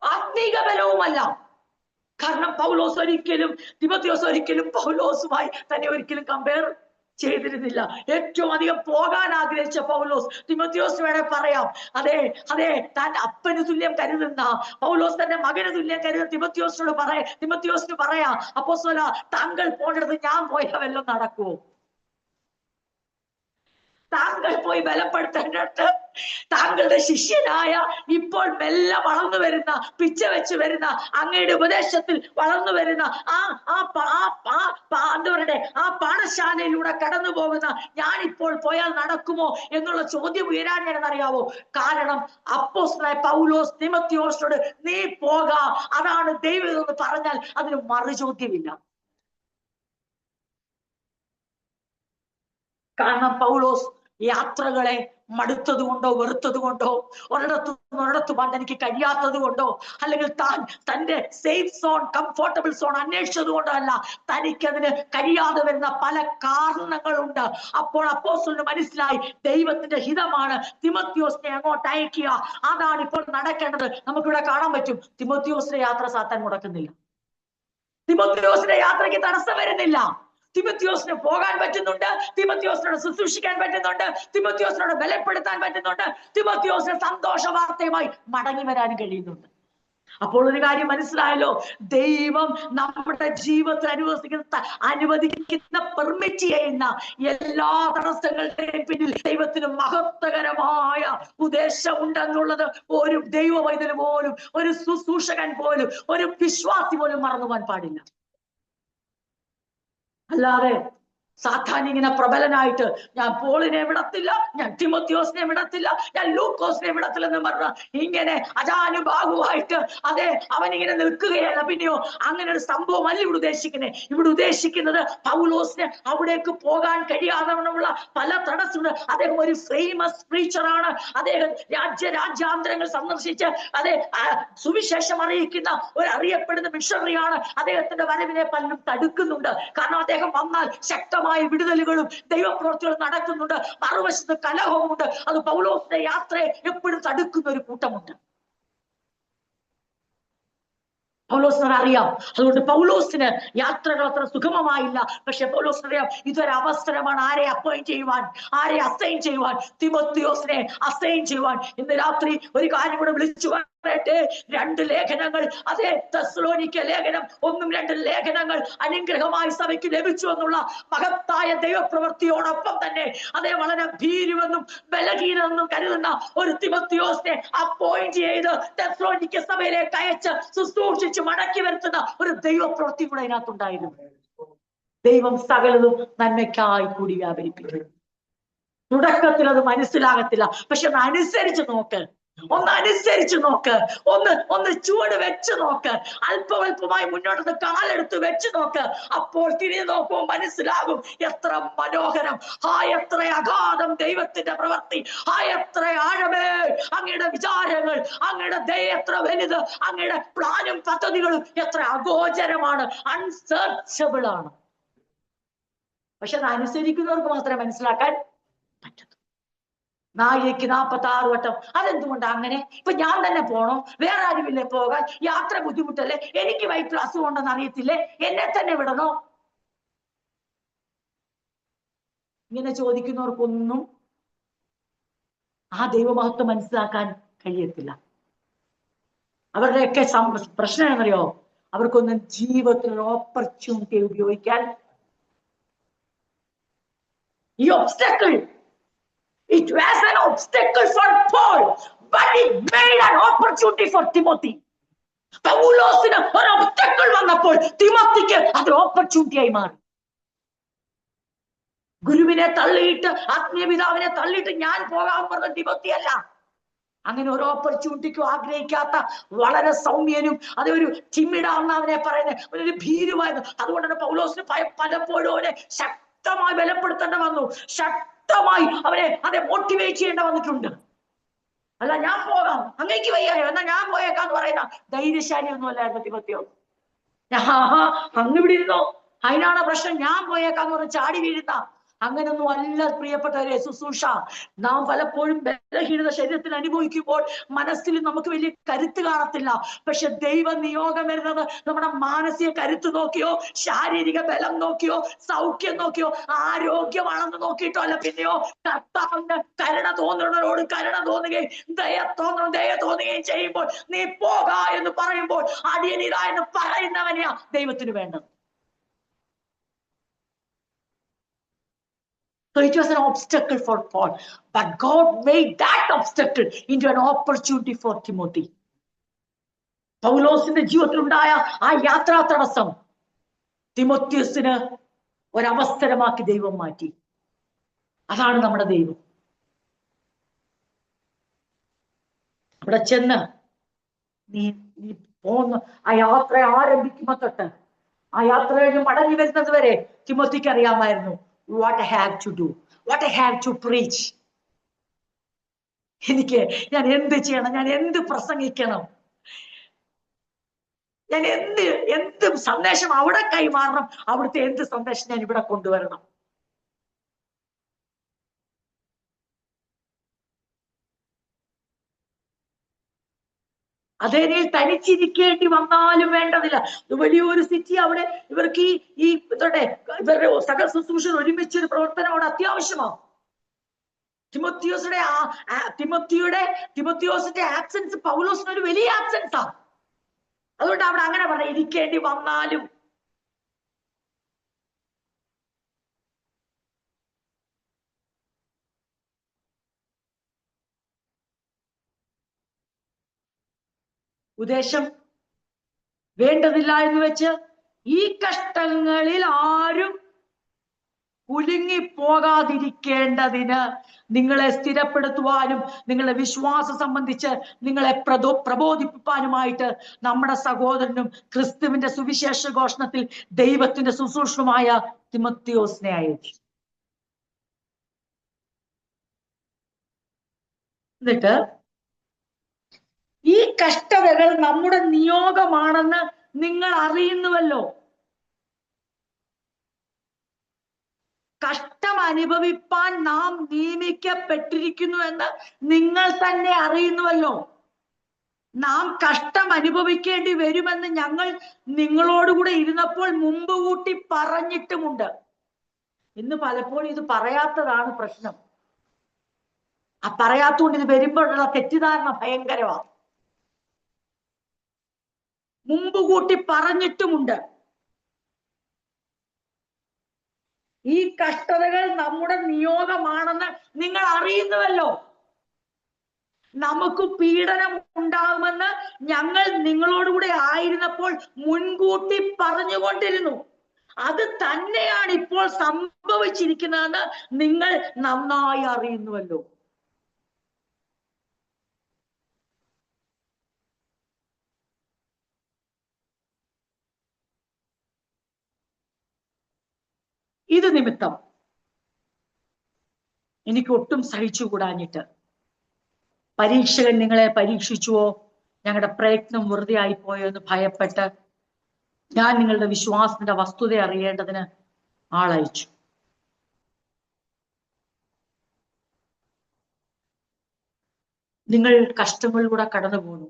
ആത്മീക ബലവുമല്ല. കാരണം തിമോത്തിയോസ് ഒരിക്കലും പൗലോസുമായി തന്നെ ഒരിക്കലും കമ്പയർ ചെയ്തിരുന്നില്ല. ഏറ്റവും അധികം പോകാൻ ആഗ്രഹിച്ച പൗലോസ് തിമോത്തിയോസ് വേണേ പറയാം, താൻ അപ്പന് തുല്യം കരുതുന്ന പൗലോസ് തന്റെ മകന് തുല്യം കരുതുന്ന തിമോത്തിയോസിന് പറയാം, അപ്പോസ്തലനാ, താങ്കൾ പോകേണ്ടത് ഞാൻ പോയാൽ വല്ലതും നടക്കുവോ? താങ്കൾ പോയി ബലപ്പെടുത്തേണ്ടത് താങ്കളുടെ ശിഷ്യനായ, ഇപ്പോൾ മെല്ലെ വളർന്നു വരുന്ന, പിച്ച വെച്ച് വരുന്ന, അങ്ങയുടെ ഉപദേശത്തിൽ വളർന്നു വരുന്ന ആ പാഠശാലയിലൂടെ കടന്നു പോകുന്ന ഞാനിപ്പോൾ പോയാൽ നടക്കുമോ എന്നുള്ള ചോദ്യം ഉയരാൻ എന്നറിയാവോ? കാരണം അപ്പോസ്തലനായ പൗലോസ് തിമോത്തിയോസിനോട് നീ പോകാം, അതാണ് ദൈവം എന്ന് പറഞ്ഞാൽ അതിന് മറുചോദ്യമില്ല. കാരണം പൗലോസ് യാത്രകളെ മടുത്തത് കൊണ്ടോ വെറുത്തത് കൊണ്ടോ ഒരിടത്ത് പോകാൻ തനിക്ക് കഴിയാത്തത് കൊണ്ടോ അല്ലെങ്കിൽ തന്റെ സേഫ് സോൺ, കംഫോർട്ടബിൾ സോൺ അന്വേഷിച്ചത് കൊണ്ടോ അല്ല, തനിക്കതിന് കഴിയാതെ വരുന്ന പല കാരണങ്ങളുണ്ട്. അപ്പോൾ അപ്പോസ്തലന് മനസ്സിലായി, ദൈവത്തിന്റെ ഹിതമാണ് തിമോത്തിയോസിനെ അങ്ങോട്ട് അയക്കുക, അതാണ് ഇപ്പോൾ നടക്കേണ്ടത്. നമുക്കിവിടെ കാണാൻ പറ്റും, തിമോത്തിയോസിന്റെ യാത്ര സാത്താൻ മുടക്കുന്നില്ല, തിമോത്തിയോസിന്റെ യാത്രയ്ക്ക് തടസ്സം വരുന്നില്ല. തിമോത്തിയോസിന് പോകാൻ പറ്റുന്നുണ്ട്, തിമോത്തിയോസിനോട് ശുശ്രൂഷിക്കാൻ പറ്റുന്നുണ്ട്, തിമോത്തിയോസിനോട് ബലപ്പെടുത്താൻ പറ്റുന്നുണ്ട്, തിമോത്തിയോസിന് സന്തോഷ വാർത്തയുമായി മടങ്ങി വരാനും കഴിയുന്നുണ്ട്. അപ്പോൾ ഒരു കാര്യം മനസ്സിലായല്ലോ, ദൈവം നമ്മുടെ ജീവിതത്തിൽ അനുവദിക്കുന്ന പെർമിറ്റ് ചെയ്യുന്ന എല്ലാ തടസ്സങ്ങളുടെയും പിന്നിൽ ദൈവത്തിന് മഹത്വകരമായ ഉദ്ദേശം ഉണ്ടെന്നുള്ളത് ഒരു ദൈവ വൈദ്യൻ പോലും, ഒരു ശുശ്രൂഷകൻ പോലും, ഒരു വിശ്വാസി പോലും മറന്നു പോകാൻ പാടില്ല. അല്ലാതെ സാത്താൻ ഇങ്ങനെ പ്രബലനായിട്ട് ഞാൻ പോളിനെ വിടത്തില്ല, ഞാൻ തിമോത്തിയോസിനെ വിടത്തില്ല, ഞാൻ ലൂക്കോസിനെ വിടത്തില്ലെന്ന് പറഞ്ഞ ഇങ്ങനെ അജാനുബാഹുവായിട്ട് അതെ അവനിങ്ങനെ നിൽക്കുകയല്ല. പിന്നെയോ അങ്ങനെ ഒരു സംഭവം അല്ല ഇവിടെ ഉദ്ദേശിക്കുന്നത്. ഇവിടെ ഉദ്ദേശിക്കുന്നത് പൗലോസിന് അവിടേക്ക് പോകാൻ കഴിയാതവണ്ണമുള്ള പല തടസ്സങ്ങൾ. അദ്ദേഹം ഒരു ഫേമസ് പ്രീച്ചറാണ്. അദ്ദേഹം രാജ്യാന്തരങ്ങൾ സന്ദർശിച്ച് അതെ സുവിശേഷം അറിയിക്കുന്ന ഒരു അറിയപ്പെടുന്ന മിഷണറിയാണ്. അദ്ദേഹത്തിന്റെ വരവിനെ പലരും തടുക്കുന്നുണ്ട്. കാരണം അദ്ദേഹം വന്നാൽ ശക്തമായ വിടുതലുകളും ദൈവപ്രവൃത്തികളും നടക്കുന്നുണ്ട്. മറുവശത്ത് കലഹവുമുണ്ട്. അത് പൗലോസിന്റെ യാത്രയെ എപ്പോഴും തടുക്കുന്ന ഒരു കൂട്ടമുണ്ട്. പൗലോസിന് അറിയാം. അതുകൊണ്ട് പൗലോസിന് യാത്രകൾ അത്ര സുഗമമായില്ല. പക്ഷെ പൗലോസിന് അറിയാം ഇതൊരു അവസരമാണ്. ആരെ അപ്പോയിന്റ് ചെയ്യുവാൻ, ആരെ അസൈൻ ചെയ്യുവാൻ? തിമോത്തിയോസിനെ അസൈൻ ചെയ്യുവാൻ. ഇന്ന് രാത്രി ഒരു കാര്യം കൂടെ വിളിച്ചു പറയട്ടെ. 2 ലേഖനങ്ങൾ, അതേ തെസ്സലോനിക്ക ലേഖനം 1ഉം 2ഉം ലേഖനങ്ങൾ അനുഗ്രഹമായി സഭയ്ക്ക് ലഭിച്ചു എന്നുള്ള മഹത്തായ ദൈവപ്രവൃത്തിയോടൊപ്പം തന്നെ അതേ വളരെ ഭീരുവെന്നും ബലഹീനെന്നും കരുതുന്ന ഒരു തിമോത്തിയോസിനെ അപ്പോയിന്റ് ചെയ്ത് തെസ്സലോനിക്ക സഭയിലേക്ക് അയച്ച് ശുശ്രൂഷിച്ച് മടക്കി വരുത്തുന്ന ഒരു ദൈവപ്രവൃത്തി കൂടെ അതിനകത്തുണ്ടായിരുന്നു. ദൈവം സകലതും നന്മയ്ക്കായി കൂടി വ്യാപരിപ്പിക്കും. തുടക്കത്തിൽ അത് മനസ്സിലാകത്തില്ല. പക്ഷെ ഒന്ന് അനുസരിച്ച് നോക്ക്, അനുസരിച്ച് നോക്ക്, ഒന്ന് ചുവട് വെച്ച് നോക്ക്, അല്പമായി മുന്നോട്ട് കാലെടുത്ത് വെച്ച് നോക്ക്. അപ്പോൾ തിരിഞ്ഞു നോക്കുമ്പോൾ മനസ്സിലാകും എത്ര മനോഹരം, എത്ര അഗാധം ദൈവത്തിന്റെ പ്രവൃത്തി, എത്ര ആഴമേ അങ്ങയുടെ വിചാരങ്ങൾ, അങ്ങയുടെ ദയ എത്ര വലുത്, അങ്ങയുടെ പ്ലാനും പദ്ധതികളും എത്ര അഗോചരമാണ്, അൺസേർച്ചബിൾ ആണ്. പക്ഷെ അത് അനുസരിക്കുന്നവർക്ക് മാത്രമേ മനസ്സിലാക്കാൻ പറ്റൂ. നാഴികയ്ക്ക് 46 വട്ടം. അതെന്തുകൊണ്ടാ അങ്ങനെ? ഇപ്പൊ ഞാൻ തന്നെ പോണോ? വേറെ ആരുമില്ലേ പോകാൻ? യാത്ര ബുദ്ധിമുട്ടല്ലേ? എനിക്ക് വയറ്റിൽ അസുഖം ഉണ്ടെന്ന് അറിയത്തില്ലേ? എന്നെ തന്നെ വിടണോ? ഇങ്ങനെ ചോദിക്കുന്നവർക്കൊന്നും ആ ദൈവമഹത്വം മനസ്സിലാക്കാൻ കഴിയത്തില്ല. അവരുടെയൊക്കെ പ്രശ്നം എന്നറിയോ? അവർക്കൊന്നും ജീവിതത്തിൽ ഓപ്പർച്യൂണിറ്റി ഉപയോഗിക്കാൻ ഈ obstacle, it was an obstacle for Paul, but it made an opportunity for Timothy. പൗലോസിന് ഒരു ഒബ്സ്റ്റക്കിൾ വന്നപ്പോൾ തിമോത്തിക്ക് അത് ഓപ്പർച്യൂണിറ്റി ആയി മാറി. ഗുരുവിനെ തള്ളിയിട്ട്, ആത്മീയപിതാവിനെ തള്ളിയിട്ട് ഞാൻ പോകാൻ പറഞ്ഞ തിമോത്തി അല്ല. അങ്ങനെ ഒരു ഓപ്പർച്യൂണിറ്റിക്കും ആഗ്രഹിക്കാത്ത വളരെ സൗമ്യനും അതേ ഒരു ചിമ്മിടാന്ന് അവനെ പറയുന്നത് ഒരു ഭീരുവായിരുന്നു. അതുകൊണ്ടാണ് പൗലോസിന് പലപ്പോഴും അവനെ ശക്തമായി ബലപ്പെടുത്തേണ്ട വന്നു, ശക്തമായി അവരെ അതെ മോട്ടിവേറ്റ് ചെയ്യേണ്ട വന്നിട്ടുണ്ട്. അല്ല ഞാൻ പോകാം, അങ്ങേക്ക് വയ്യായോ എന്നാ ഞാൻ പോയേക്കാന്ന് പറയുന്ന ധൈര്യശാലി ഒന്നും അല്ലായിരുന്നു തിമോത്തിയോസ്. അങ്ങ് ഇവിടെ ഇരുന്നോ, അതിനാണ് പ്രശ്നം, ഞാൻ പോയേക്കാന്ന് പറഞ്ഞ് ചാടി വീഴുന്ന അങ്ങനൊന്നും അല്ല പ്രിയപ്പെട്ടവരെ ശുശ്രൂഷ. നാം പലപ്പോഴും ബലഹീനത ശരീരത്തിൽ അനുഭവിക്കുമ്പോൾ മനസ്സിൽ നമുക്ക് വലിയ കരുത്ത് കാണത്തില്ല. പക്ഷെ ദൈവ നിയോഗം വരുന്നത് നമ്മുടെ മാനസിക കരുത്ത് നോക്കിയോ, ശാരീരിക ബലം നോക്കിയോ, സൗഖ്യം നോക്കിയോ, ആരോഗ്യമാണെന്ന് നോക്കിയിട്ടോ അല്ല. പിന്നെയോ കർത്താവിന് കരുണ തോന്നുന്നവരോട് കരുണ തോന്നുകയും ദയ തോന്നുകയും ചെയ്യുമ്പോൾ നീ പോക എന്ന് പറയുമ്പോൾ അടിയനിത എന്ന് പറയുന്നവനെയാ ദൈവത്തിന് വേണ്ടത്. So it was an obstacle for Paul, but God made that obstacle into an opportunity for Timothy. പൗലോസിന്റെ ജീവിതത്തിലുണ്ടായ ആ യാത്രാ തടസ്സം തിമോത്തിയോസിന് ഒരവസരമാക്കി ദൈവം മാറ്റി. അതാണ് നമ്മുടെ ദൈവം. അവിടെ ചെന്ന് നീ പോന്ന് ആ യാത്ര ആരംഭിക്കുമ്പോ തൊട്ട് ആ യാത്ര കഴിഞ്ഞ് മടങ്ങി വരുന്നത് വരെ തിമോത്തിക്ക് അറിയാമായിരുന്നു what I have to do, what I have to preach. എനിക്ക് ഞാൻ എന്ത് ചെയ്യണം, ഞാൻ എന്ത് പ്രസംഗിക്കണം, ഞാൻ എന്ത് സന്ദേശം അവിടെ കൈമാറണം, അവിടുത്തെ എന്ത് സന്ദേശം ഞാൻ ഇവിടെ കൊണ്ടുവരണം. അതേനയിൽ തനിച്ചിരിക്കേണ്ടി വന്നാലും വേണ്ടതില്ല. വലിയൊരു സിറ്റി, അവിടെ ഇവർക്ക് ഇവരുടെ സകല ശുശ്രൂഷ ഒരുമിച്ചൊരു പ്രവർത്തനം അവിടെ അത്യാവശ്യമാണ്. തിമോത്തിയോസിന്റെ ആബ്സെൻസ് പൗലോസിന് ഒരു വലിയ ആബ്സെൻസാ. അതുകൊണ്ട് അവിടെ അങ്ങനെ പറഞ്ഞ ഇരിക്കേണ്ടി വന്നാലും. ഉദ്ദേശം വേണ്ടതില്ല എന്ന് വെച്ച് ഈ കഷ്ടങ്ങളിൽ ആരും കുലുങ്ങിപ്പോകാതിരിക്കേണ്ടതിന് നിങ്ങളെ സ്ഥിരപ്പെടുത്തുവാനും നിങ്ങളുടെ വിശ്വാസം സംബന്ധിച്ച് നിങ്ങളെ പ്രബോധിപ്പിക്കാനുമായിട്ട് നമ്മുടെ സഹോദരനും ക്രിസ്തുവിന്റെ സുവിശേഷ ഘോഷണത്തിൽ ദൈവത്തിന്റെ ശുശ്രൂഷമായ തിമോത്തിയോസിനെ അയച്ചു. എന്നിട്ട് ഈ കഷ്ടതകൾ നമ്മുടെ നിയോഗമാണെന്ന് നിങ്ങൾ അറിയുന്നുവല്ലോ. കഷ്ടം അനുഭവിപ്പാൻ നാം നിയമിക്കപ്പെട്ടിരിക്കുന്നു എന്ന് നിങ്ങൾ തന്നെ അറിയുന്നുവല്ലോ. നാം കഷ്ടം അനുഭവിക്കേണ്ടി വരുമെന്ന് ഞങ്ങൾ നിങ്ങളോടുകൂടെ ഇരുന്നപ്പോൾ മുമ്പ് കൂട്ടി പറഞ്ഞിട്ടുമുണ്ട്. ഇന്ന് പലപ്പോഴും ഇത് പറയാത്തതാണ് പ്രശ്നം. ആ പറയാത്തോണ്ട് ഇത് വരുമ്പോഴുള്ള തെറ്റിദ്ധാരണ ഭയങ്കരമാണ്. മുമ്പ് കൂട്ടി പറഞ്ഞിട്ടുമുണ്ട്. ഈ കഷ്ടതകൾ നമ്മുടെ നിയോഗമാണെന്ന് നിങ്ങൾ അറിയുന്നുവല്ലോ. നമുക്ക് പീഡനം ഉണ്ടാകുമെന്ന് ഞങ്ങൾ നിങ്ങളോടുകൂടെ ആയിരുന്നപ്പോൾ മുൻകൂട്ടി പറഞ്ഞുകൊണ്ടിരുന്നു. അത് തന്നെയാണ് ഇപ്പോൾ സംഭവിച്ചിരിക്കുന്നതെന്ന് നിങ്ങൾ നന്നായി അറിയുന്നുവല്ലോ. ഇത് നിമിത്തം എനിക്ക് ഒട്ടും സഹിച്ചുകൂടാഞ്ഞിട്ട് പരീക്ഷകൻ നിങ്ങളെ പരീക്ഷിച്ചുവോ, ഞങ്ങളുടെ പ്രയത്നം വെറുതെ ആയിപ്പോയോ എന്ന് ഭയപ്പെട്ട് ഞാൻ നിങ്ങളുടെ വിശ്വാസത്തിന്റെ വസ്തുത അറിയേണ്ടതിന് ആളയച്ചു. നിങ്ങൾ കഷ്ടങ്ങളിലൂടെ കടന്നു പോകുന്നു.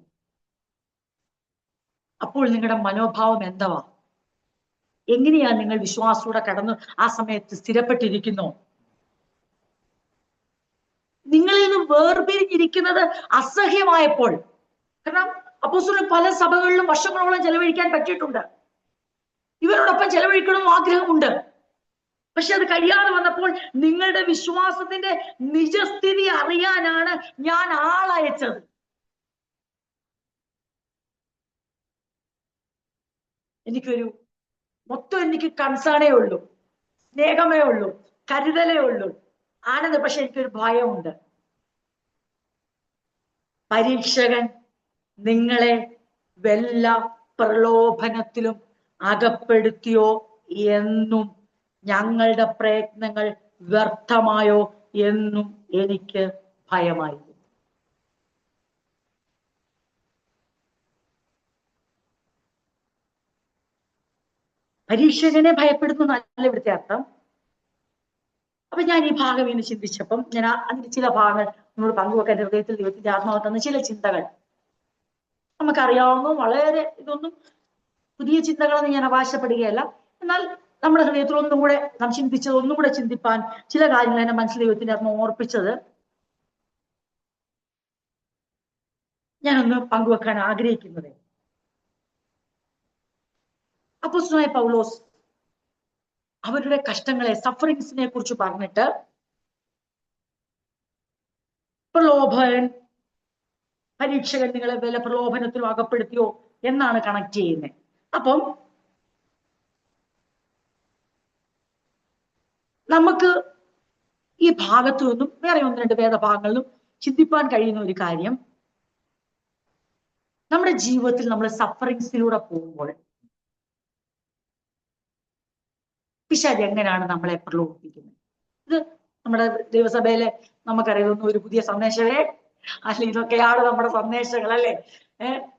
അപ്പോൾ നിങ്ങളുടെ മനോഭാവം എന്തുവാ? എങ്ങനെയാ നിങ്ങൾ വിശ്വാസത്തോടെ കടന്നു ആ സമയത്ത് സ്ഥിരപ്പെട്ടിരിക്കുന്നു? നിങ്ങളിൽ നിന്ന് വേർപിരിഞ്ഞിരിക്കുന്നത് അസഹ്യമായപ്പോൾ, കാരണം അപ്പോസ്തലന് പല സഭകളിലും വർഷങ്ങളോളം ചെലവഴിക്കാൻ പറ്റിയിട്ടുണ്ട്, ഇവരോടൊപ്പം ചെലവഴിക്കണമെന്ന് ആഗ്രഹമുണ്ട്. പക്ഷെ അത് കഴിയാതെ വന്നപ്പോൾ നിങ്ങളുടെ വിശ്വാസത്തിന്റെ നിജസ്ഥിതി അറിയാനാണ് ഞാൻ ആളയച്ചത്. എനിക്ക് കൺസേണേ ഉള്ളൂ, സ്നേഹമേ ഉള്ളൂ, കരുതലേ ഉള്ളൂ, ആനന്ദം. പക്ഷെ എനിക്കൊരു ഭയമുണ്ട്. പരീക്ഷകൻ നിങ്ങളെ വല്ല പ്രലോഭനത്തിലും അകപ്പെടുത്തിയോ എന്നും ഞങ്ങളുടെ പ്രയത്നങ്ങൾ വ്യർത്ഥമായോ എന്നും എനിക്ക് ഭയമായി. പരീക്ഷകനെ ഭയപ്പെടുന്നു നല്ല ഇവിടുത്തെ അർത്ഥം. അപ്പൊ ഞാൻ ഈ ഭാഗം ഇന്ന് ചിന്തിച്ചപ്പം ഞാൻ അതിന്റെ ചില ഭാഗങ്ങൾ നിങ്ങളോട് പങ്കുവെക്കാൻ ഹൃദയത്തിൽ ദൈവത്തിന്റെ ആത്മാവ് തന്ന ചില ചിന്തകൾ. നമുക്കറിയാവുന്ന വളരെ ഇതൊന്നും പുതിയ ചിന്തകളെന്ന് ഞാൻ അവകാശപ്പെടുകയല്ല, എന്നാൽ നമ്മുടെ ഹൃദയത്തിൽ ഒന്നും കൂടെ നാം ചിന്തിച്ചത് ഒന്നും കൂടെ ചിന്തിപ്പാൻ ചില കാര്യങ്ങൾ എന്നെ മനസ്സിൽ ദൈവത്തിന്റെ ആത്മ ഓർപ്പിച്ചത് ഞാനൊന്ന് പങ്കുവെക്കാൻ ആഗ്രഹിക്കുന്നത്. അപ്പോസ്തലനായ പൗലോസ് അവരുടെ കഷ്ടങ്ങളെ, സഫറിങ്സിനെ കുറിച്ച് പറഞ്ഞിട്ട് പ്രലോഭൻ, പരീക്ഷകൻ നിങ്ങളെ വല്ല പ്രലോഭനത്തിലും അകപ്പെടുത്തിയോ എന്നാണ് കണക്ട് ചെയ്യുന്നത്. അപ്പം നമുക്ക് ഈ ഭാഗത്തു നിന്നും വേറെ ഒന്ന് രണ്ട് വേദഭാഗങ്ങളിലും ചിന്തിപ്പാൻ കഴിയുന്ന ഒരു കാര്യം, നമ്മുടെ ജീവിതത്തിൽ നമ്മൾ സഫറിങ്സിലൂടെ പോകുമ്പോൾ പിശാച് എങ്ങനെയാണ് നമ്മളെ പ്രലോഭിപ്പിക്കുന്നത്. ഇത് നമ്മുടെ ദൈവസഭയിലെ നമുക്കറിയാവുന്ന ഒരു പുതിയ സന്ദേശമേ അല്ല, ഇതൊക്കെയാണ് നമ്മുടെ സന്ദേശങ്ങൾ അല്ലേ.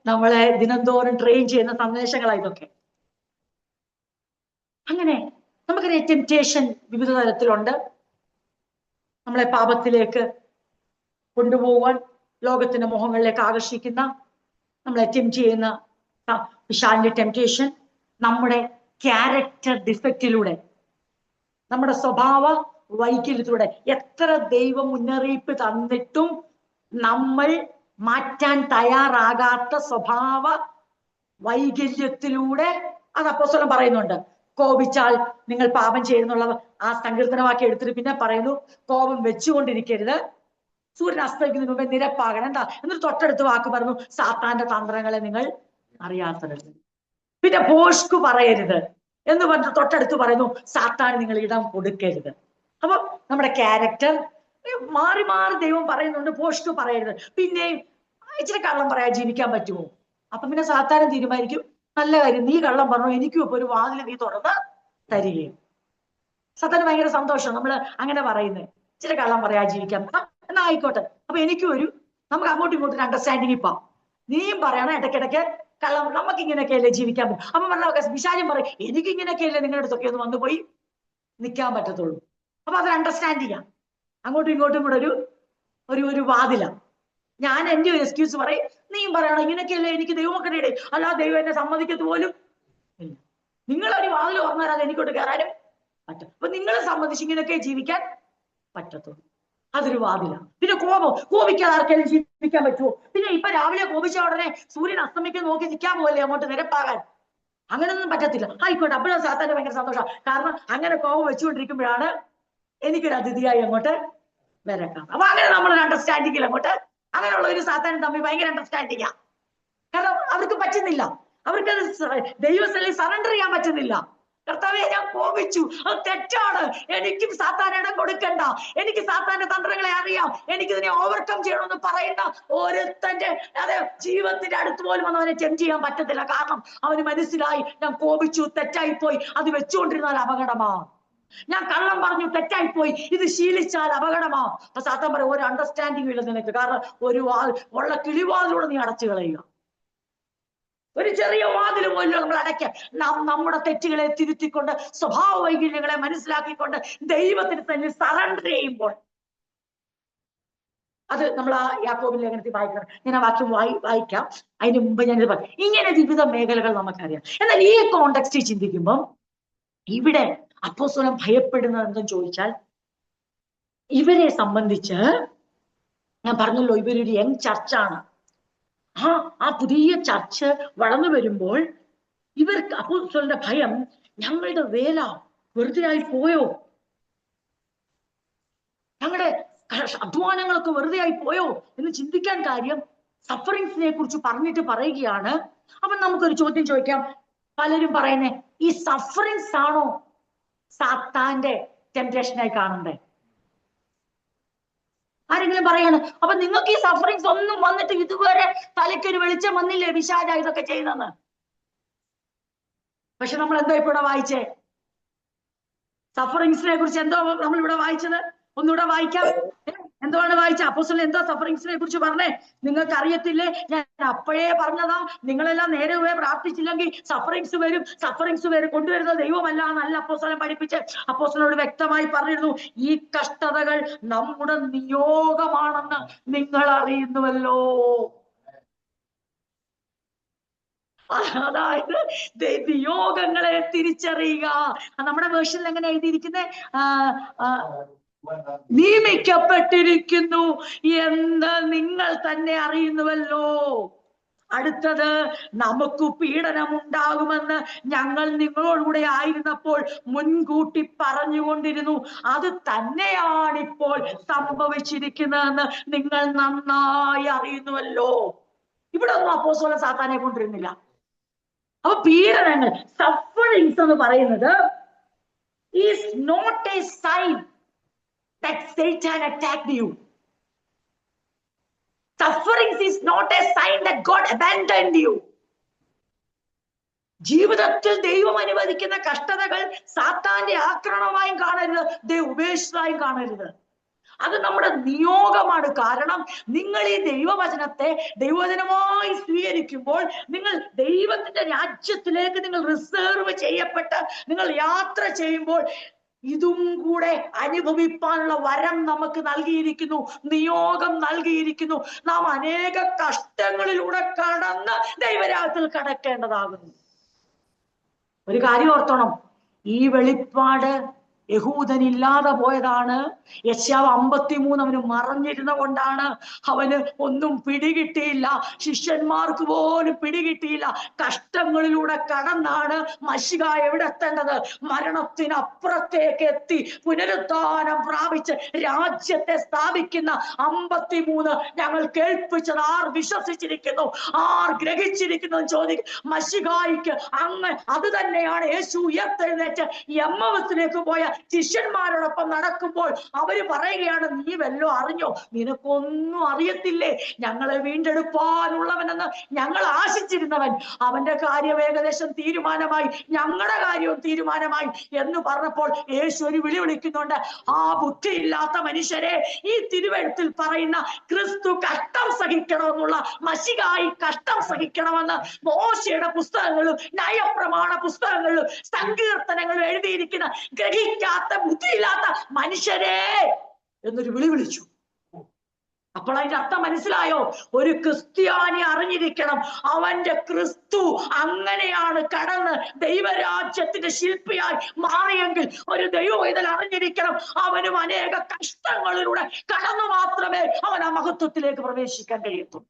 നമ്മളെ ദിനംതോറും ട്രെയിൻ ചെയ്യുന്ന സന്ദേശങ്ങളാണ് ഇതൊക്കെ. അങ്ങനെ നമുക്കറിയാം ടെംപ്റ്റേഷൻ വിവിധ തരത്തിലുണ്ട്. നമ്മളെ പാപത്തിലേക്ക് കൊണ്ടുപോകാൻ, ലോകത്തിന്റെ മോഹങ്ങളിലേക്ക് ആകർഷിക്കുന്ന, നമ്മളെ ടെംപ്റ്റ് ചെയ്യുന്ന പിശാചിന്റെ ടെംപ്റ്റേഷൻ നമ്മുടെ ക്യാരക്ടർ ഡിഫക്റ്റിലൂടെ, നമ്മുടെ സ്വഭാവ വൈകല്യത്തിലൂടെ എത്ര ദൈവം മുന്നറിയിപ്പ് തന്നിട്ടും നമ്മൾ മാറ്റാൻ തയ്യാറാകാത്ത സ്വഭാവ വൈകല്യത്തിലൂടെ, അത് അപ്പോസ്തലൻ പറയുന്നുണ്ട്. കോപിച്ചാൽ നിങ്ങൾ പാപം ചെയ്യുന്നുള്ള ആ സങ്കീർത്തനവാക്കി എടുത്തിട്ട് പിന്നെ പറയുന്നു, കോപം വെച്ചുകൊണ്ടിരിക്കരുത്, സൂര്യൻ അസ്തമിക്കുന്നതിന് മുമ്പേ നിരപ്പാകണം. എന്താ എന്നിട്ട് തൊട്ടടുത്ത് വാക്ക് പറഞ്ഞു, സാത്താന്റെ തന്ത്രങ്ങളെ നിങ്ങൾ അറിയാത്തത്. പിന്നെ ഭോഷ്കു പറയരുത്. എന്ന് പറഞ്ഞ് തൊട്ടടുത്ത് പറയുന്നു സാത്താൻ നിങ്ങൾ ഇടം കൊടുക്കരുത്. അപ്പൊ നമ്മുടെ ക്യാരക്ടർ മാറി മാറി ദൈവം പറയുന്നുണ്ട്. പോസ്റ്റ് പറയരുത്. പിന്നെയും ഇച്ചിരി കള്ളം പറയാൻ ജീവിക്കാൻ പറ്റുമോ? അപ്പൊ പിന്നെ സാത്താനും തീരുമാനിക്കും നല്ല കാര്യം, നീ കള്ളം പറഞ്ഞു, എനിക്കും ഇപ്പൊ ഒരു വാതിൽ നീ തുറന്ന് തരികയും. സാത്താന് ഭയങ്കര സന്തോഷം നമ്മള് അങ്ങനെ പറയുന്നത്. ഇച്ചിരി കള്ളം പറയാ ജീവിക്കാം, എന്നാ ആയിക്കോട്ടെ. അപ്പൊ എനിക്കും നമുക്ക് അങ്ങോട്ടും ഇങ്ങോട്ടും അണ്ടർസ്റ്റാൻഡിങ് ഇപ്പം നീയും പറയണം ഇടയ്ക്കിടയ്ക്ക് കള്ളം, നമുക്ക് ഇങ്ങനെയൊക്കെയല്ലേ ജീവിക്കാൻ പറ്റും. അപ്പൊ പറഞ്ഞ വിശാലും പറയും എനിക്ക് ഇങ്ങനെയൊക്കെയല്ലേ നിങ്ങളുടെ അടുത്തൊക്കെ ഒന്ന് വന്നു പോയി നിൽക്കാൻ പറ്റത്തുള്ളൂ. അപ്പൊ അതൊരു അണ്ടർസ്റ്റാൻഡിങ്ങാ, അങ്ങോട്ടും ഇങ്ങോട്ടും കൂടെ ഒരു വാതില. ഞാൻ എന്റെ ഒരു എക്സ്ക്യൂസ് പറയും, നീയും പറയണം ഇങ്ങനെയൊക്കെയല്ലേ എനിക്ക് ദൈവമക്കളുടെ ഇടയിൽ, അല്ലാ ദൈവം എന്നെ സമ്മതിക്കത്ത് പോലും ഇല്ല. നിങ്ങളൊരു വാതിൽ തുറന്നാൽ അത് എനിക്കോട്ട് കയറാനും പറ്റും. അപ്പൊ നിങ്ങളെ സംബന്ധിച്ച് ഇങ്ങനെയൊക്കെ ജീവിക്കാൻ പറ്റത്തുള്ളൂ. അതൊരു വാതില. പിന്നെ കോപിക്കാതെ ആർക്കെങ്കിലും ജീവിക്കാൻ പറ്റുമോ? പിന്നെ ഇപ്പൊ രാവിലെ കോപിച്ച ഉടനെ സൂര്യൻ അസ്തമിക്കാൻ നോക്കി നിൽക്കാൻ പോകല്ലേ അങ്ങോട്ട് നിരപ്പാകാൻ? അങ്ങനൊന്നും പറ്റത്തില്ല. ആയിക്കോട്ടെ, അപ്പോഴും സാത്താന് ഭയങ്കര സന്തോഷം. കാരണം അങ്ങനെ കോപം വെച്ചുകൊണ്ടിരിക്കുമ്പോഴാണ് എനിക്കൊരു അതിഥിയായി അങ്ങോട്ട് വരക്കാം. അപ്പൊ അങ്ങനെ നമ്മളൊരു അണ്ടർസ്റ്റാൻഡിങ്ങിൽ അങ്ങോട്ട്, അങ്ങനെയുള്ള ഒരു സാത്താനും തമ്മിൽ ഭയങ്കര അണ്ടർസ്റ്റാൻഡിങ്ങാ. കാരണം അവർക്ക് പറ്റുന്നില്ല, അവർക്കത് ദൈവസ്ഥലിൽ സറണ്ടർ ചെയ്യാൻ പറ്റുന്നില്ല. കർത്താവെ ഞാൻ കോപിച്ചു, അത് തെറ്റാണ്, എനിക്കും സാത്താൻ ഇടം കൊടുക്കണ്ട, എനിക്ക് സാത്താന്റെ തന്ത്രങ്ങളെ അറിയാം, എനിക്ക് ഇതിനെ ഓവർകം ചെയ്യണമെന്ന് പറയുന്ന ഓരോരുത്തന്റെ അതെ ജീവിതത്തിന്റെ അടുത്ത് പോലും അവനെ ചെഞ്ച് ചെയ്യാൻ പറ്റത്തില്ല. കാരണം അവന് മനസ്സിലായി ഞാൻ കോപിച്ചു, തെറ്റായിപ്പോയി, അത് വെച്ചുകൊണ്ടിരുന്നാൽ അപകടമാ. ഞാൻ കള്ളം പറഞ്ഞു, തെറ്റായിപ്പോയി, ഇത് ശീലിച്ചാൽ അപകടമാ. അപ്പൊ സാത്താൻ പറയും ഒരു അണ്ടർസ്റ്റാൻഡിങ് ഇല്ല നിനക്ക്, കാരണം ഒരു ഉള്ള കിളിവാതിലൂടെ നീ അടച്ചു കളയുക. ഒരു ചെറിയ വാതിൽ പോലും നമ്മൾ അടയ്ക്കാം. നമ്മുടെ തെറ്റുകളെ തിരുത്തിക്കൊണ്ട് സ്വഭാവ വൈകല്യങ്ങളെ മനസ്സിലാക്കിക്കൊണ്ട് ദൈവത്തിന് തന്നെ സറണ്ടർ ചെയ്യുമ്പോൾ, അത് നമ്മൾ ആ യാക്കോബിന്റെ ലേഖനത്തിൽ വായിക്കണം. ഞാൻ ആ വാക്യം വായിക്കാം. അതിന് മുമ്പ് ഞാനിത് പറയും. ഇങ്ങനെ വിവിധ മേഖലകൾ നമുക്കറിയാം. എന്നാൽ ഈ കോണ്ടെക്സ്റ്റിൽ ചിന്തിക്കുമ്പോൾ ഇവിടെ അപ്പോസ്തലൻ ഭയപ്പെടുന്നത് എന്തെന്ന് ചോദിച്ചാൽ, ഇവരെ സംബന്ധിച്ച് ഞാൻ പറഞ്ഞല്ലോ ഇവരൊരു യങ് ചർച്ചാണ്. ആ പുതിയ ചർച്ച് വളർന്നു വരുമ്പോൾ ഇവർക്ക് അപ്പോസ്തലന്റെ ഭയം, ഞങ്ങളുടെ വേല വെറുതെ ആയി പോയോ, ഞങ്ങളുടെ അധ്വാനങ്ങളൊക്കെ വെറുതെ ആയി പോയോ എന്ന് ചിന്തിക്കാൻ കാര്യം സഫറിങ്സിനെ കുറിച്ച് പറഞ്ഞിട്ട് പറയുകയാണ്. അപ്പൊ നമുക്കൊരു ചോദ്യം ചോദിക്കാം. പലരും പറയുന്നേ ഈ സഫറിങ്സ് ആണോ സാത്താന്റെ ടെംപ്റ്റേഷനായി കാണണ്ടേ? ആരെങ്കിലും പറയാണ് അപ്പൊ നിങ്ങൾക്ക് ഈ സഫറിങ്സ് ഒന്നും വന്നിട്ട് ഇതുവരെ തലയ്ക്കൊരു വെളിച്ചം വന്നില്ലേ പിശാചാ ഇതൊക്കെ ചെയ്യുന്നെന്ന്? പക്ഷെ നമ്മൾ എന്തോ ഇപ്പൊ ഇവിടെ വായിച്ചേ? സഫറിങ്സിനെ കുറിച്ച് എന്തോ നമ്മൾ ഇവിടെ വായിച്ചത്? ഒന്നുകൂടെ വായിക്കാം. എന്താണ് വായിച്ച? അപ്പോസ്തലൻ എന്താ സഫറിങ്സിനെ കുറിച്ച് പറഞ്ഞേ? നിങ്ങൾക്ക് അറിയത്തില്ലേ? ഞാൻ അപ്പോഴേ പറഞ്ഞതാ, നിങ്ങളെല്ലാം നേരെ പോയി പ്രാർത്ഥിച്ചില്ലെങ്കിൽ സഫറിങ്സ് വരും. സഫറിങ്സ് കൊണ്ടുവരുന്ന ദൈവമല്ല എന്നല്ല അപ്പോസ്തലൻ പഠിപ്പിച്ച്. അപ്പോസ്തലനോട് വ്യക്തമായി പറഞ്ഞിരുന്നു, ഈ കഷ്ടതകൾ നമ്മുടെ നിയോഗമാണെന്ന് നിങ്ങൾ അറിയുന്നുവല്ലോ. അതായത് നിയോഗങ്ങളെ തിരിച്ചറിയുക. നമ്മുടെ വേർഷനിൽ എങ്ങനെ എഴുതിയിരിക്കുന്നത്? നിയമിക്കപ്പെട്ടിരിക്കുന്നു എന്ന് നിങ്ങൾ തന്നെ അറിയുന്നുവല്ലോ. അടുത്തത്, നമുക്ക് പീഡനം ഉണ്ടാകുമെന്ന് ഞങ്ങൾ നിങ്ങളോടുകൂടെ ആയിരുന്നപ്പോൾ മുൻകൂട്ടി പറഞ്ഞുകൊണ്ടിരുന്നു. അത് തന്നെയാണിപ്പോൾ സംഭവിച്ചിരിക്കുന്നതെന്ന് നിങ്ങൾ നന്നായി അറിയുന്നുവല്ലോ. ഇവിടെ ഒന്നും അപ്പോസ്തലൻ സാത്താനെ കൊണ്ടിരുന്നില്ല. അപ്പൊ പീഡനങ്ങൾ, സഫറിങ്സ് എന്ന് പറയുന്നത് is not a sign that Satan attacked you. Sufferings is not a sign that God abandoned you. ജീവിതത്തിൽ ദൈവം അനുവദിക്കുന്ന കഷ്ടതകൾ സാത്താന്റെ ആക്രമണമായും കാണരുത്, ദൈവം ഉപേക്ഷിച്ചതായും കാണരുത്. അത് നമ്മുടെ നിയോഗമാണ്. കാരണം നിങ്ങൾ ഈ ദൈവവചനത്തെ ദൈവവചനമായി സ്വീകരിക്കുമ്പോൾ, നിങ്ങൾ ദൈവത്തിന്റെ രാജ്യത്തിലേക്ക് നിങ്ങൾ റിസർവ് ചെയ്യപ്പെട്ട് നിങ്ങൾ യാത്ര ചെയ്യുമ്പോൾ ഇതും കൂടെ അനുഭവിപ്പാനുള്ള വരം നമുക്ക് നൽകിയിരിക്കുന്നു, നിയോഗം നൽകിയിരിക്കുന്നു. നാം അനേക കഷ്ടങ്ങളിലൂടെ കടന്ന് ദൈവരാജ്യത്തിൽ കടക്കേണ്ടതാകുന്നു. ഒരു കാര്യം ഓർത്തോണം, ഈ വെളിപ്പാട് യഹൂദനില്ലാതെ പോയതാണ്. യെശയ്യാവ് 53 അവന് മറഞ്ഞിരുന്ന കൊണ്ടാണ്. അവന് ഒന്നും പിടികിട്ടിയില്ല. ശിഷ്യന്മാർക്ക് പോലും പിടികിട്ടിയില്ല. കഷ്ടങ്ങളിലൂടെ കടന്നാണ് മശിഹ എവിടെ എത്തേണ്ടത്? മരണത്തിനപ്പുറത്തേക്ക് എത്തി പുനരുത്ഥാനം പ്രാപിച്ച് രാജ്യത്തെ സ്ഥാപിക്കുന്ന 53 ഞങ്ങൾ കേൾപ്പിച്ചത് ആർ വിശ്വസിച്ചിരിക്കുന്നു, ആർ ഗ്രഹിച്ചിരിക്കുന്നു ചോദിക്കും. മശിഹായിക്ക് അങ്ങ് അത് തന്നെയാണ്. യേശു ഉയർത്തെഴുന്നേറ്റ് എമ്മവസിലേക്ക് പോയ ശിഷ്യന്മാരോടൊപ്പം നടക്കുമ്പോൾ അവര് പറയുകയാണ്, നീ വല്ലോ അറിഞ്ഞോ? നിനക്കൊന്നും അറിയത്തില്ലേ? ഞങ്ങളെ വീണ്ടെടുപ്പാനുള്ളവനെന്ന് ഞങ്ങൾ ആശിച്ചിരുന്നവൻ, അവന്റെ കാര്യം ഏകദേശം തീരുമാനമായി, ഞങ്ങളുടെ കാര്യവും തീരുമാനമായി എന്ന് പറഞ്ഞപ്പോൾ യേശു ഒരു വിളി വിളിക്കുന്നുണ്ട്. ആ ബുദ്ധിയില്ലാത്ത മനുഷ്യരെ, ഈ തിരുവെഴുത്തിൽ പറയുന്ന ക്രിസ്തു കഷ്ടം സഹിക്കണമെന്നുള്ള, മശിഹായി കഷ്ടം സഹിക്കണമെന്ന് മോശയുടെ പുസ്തകങ്ങളിലും ന്യായപ്രമാണ പുസ്തകങ്ങളിലും സങ്കീർത്തനങ്ങളിലും എഴുതിയിരിക്കുന്ന ഗ്രഹിക്കാത്ത ബുദ്ധിയില്ലാത്ത മനുഷ്യരെ എന്നൊരു വിളി വിളിച്ചു. അപ്പോൾ അതിന്റെ അർത്ഥം മനസ്സിലായോ? ഒരു ക്രിസ്ത്യാനി അറിഞ്ഞിരിക്കണം, അവന്റെ ക്രിസ്തു അങ്ങനെയാണ് കടന്ന് ദൈവരാജ്യത്തിന്റെ ശില്പിയായി മാറിയെങ്കിൽ ഒരു ദൈവവേദന അറിഞ്ഞിരിക്കണം, അവനും അനേക കഷ്ടങ്ങളിലൂടെ കടന്നു മാത്രമേ അവൻ ആ മഹത്വത്തിലേക്ക് പ്രവേശിക്കാൻ കഴിയത്തുള്ളൂ.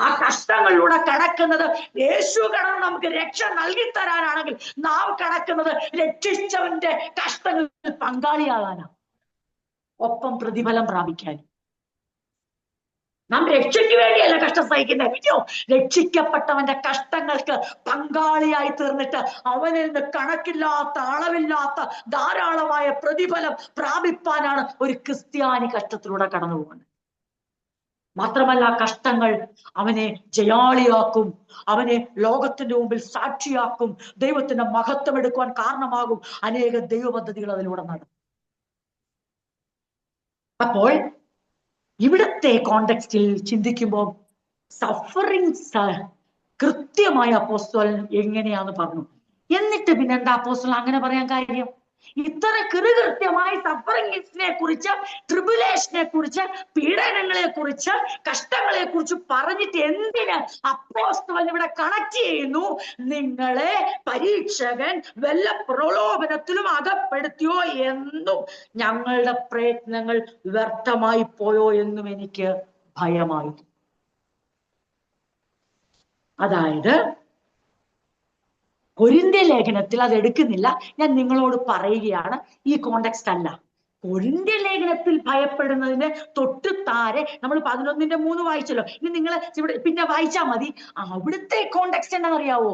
ആ കഷ്ടങ്ങളിലൂടെ കടക്കുന്നത് യേശു കടന്ന് നമുക്ക് രക്ഷ നൽകി തരാനാണെങ്കിൽ നാം കടക്കുന്നത് രക്ഷിച്ചവന്റെ കഷ്ടങ്ങളിൽ പങ്കാളിയാകാനാണ്, ഒപ്പം പ്രതിഫലം പ്രാപിക്കാനും. നാം രക്ഷയ്ക്ക് വേണ്ടിയല്ല കഷ്ടം സഹിക്കുന്നത്, വിജയോ രക്ഷിക്കപ്പെട്ടവന്റെ കഷ്ടങ്ങൾക്ക് പങ്കാളിയായി തീർന്നിട്ട് അവനിൽ നിന്ന് കണക്കില്ലാത്ത അളവില്ലാത്ത ധാരാളമായ പ്രതിഫലം പ്രാപിപ്പാനാണ് ഒരു ക്രിസ്ത്യാനി കഷ്ടത്തിലൂടെ കടന്നു പോകുന്നത്. മാത്രമല്ല, കഷ്ടങ്ങൾ അവനെ ജയാളിയാക്കും, അവനെ ലോകത്തിന്റെ മുമ്പിൽ സാക്ഷിയാക്കും, ദൈവത്തിന്റെ മഹത്വം എടുക്കുവാൻ കാരണമാകും. അനേക ദൈവ പദ്ധതികൾ അതിലൂടെ നടക്കും. അപ്പോൾ ഇവിടത്തെ കോണ്ടെക്സ്റ്റിൽ ചിന്തിക്കുമ്പോൾ സഫറിങ്സ് കൃത്യമായ അപ്പോസ്തലൻ എങ്ങനെയാന്ന് പറഞ്ഞു. എന്നിട്ട് പിന്നെ എന്താ അപ്പോസ്തലൻ അങ്ങനെ പറയാൻ കാര്യം? ഇത്ര കൃത്യമായി സഫറിങ്ങിനെ കുറിച്ച്, ട്രിബുലേഷനെ കുറിച്ച്, പീഡനങ്ങളെ കുറിച്ച്, കഷ്ടങ്ങളെ കുറിച്ച് പറഞ്ഞിട്ട് എന്തിന് അപ്പോസ്തലൻ ഇവിടെ കണക്ട് ചെയ്യുന്നു? നിങ്ങളെ പരീക്ഷകൻ വല്ല പ്രലോഭനത്തിലും അകപ്പെടുത്തിയോ എന്നും, ഞങ്ങളുടെ പ്രയത്നങ്ങൾ വ്യർത്ഥമായി പോയോ എന്നും എനിക്ക് ഭയമായി. അതായത് കൊരിന്ത്യ ലേഖനത്തിൽ അത് എടുക്കുന്നില്ല, ഞാൻ നിങ്ങളോട് പറയുകയാണ്, ഈ കോണ്ടെക്സ്റ്റ് അല്ല. കൊരിന്ത്യ ലേഖനത്തിൽ ഭയപ്പെടുന്നതിന് തൊട്ട് താരെ നമ്മൾ 11:3 വായിച്ചല്ലോ. ഇനി നിങ്ങൾ ഇവിടെ പിന്നെ വായിച്ചാൽ മതി. അവിടുത്തെ കോണ്ടെക്സ്റ്റ് എന്താണെന്നറിയാവോ?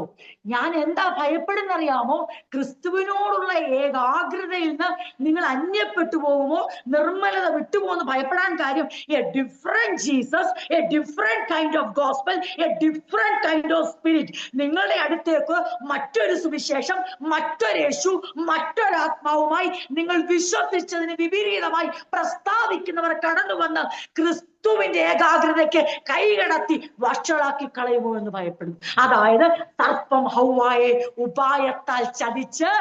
ഞാൻ എന്താ ഭയപ്പെടുന്നറിയാമോ? ക്രിസ്തുവിനോടുള്ള ഏകാഗ്രതയിൽ നിന്ന് നിങ്ങൾ അന്യപ്പെട്ടു പോകുമോ, നിർമ്മലത വിട്ടുപോകുന്ന ഭയപ്പെടാൻ കാര്യം, A different Jesus, A different kind of gospel, A different kind of spirit. നിങ്ങളുടെ അടുത്തേക്ക് മറ്റൊരു സുവിശേഷം, മറ്റൊരു യേശു, മറ്റൊരാത്മാവുമായി നിങ്ങൾ വിശ്വസിച്ചതിന് വിപരീതമായി പ്രസ്താവിക്കുന്നവർ കടന്നു വന്ന് ക്രിസ്തുവിന്റെ ഏകാഗ്രതയ്ക്ക് കൈകടത്തി വഷളാക്കി കളയുമോ എന്ന് ഭയപ്പെടുന്നു. അതായത് സർപ്പം ഹൗവായെ ഉപായത്താൽ ചതിച്ച്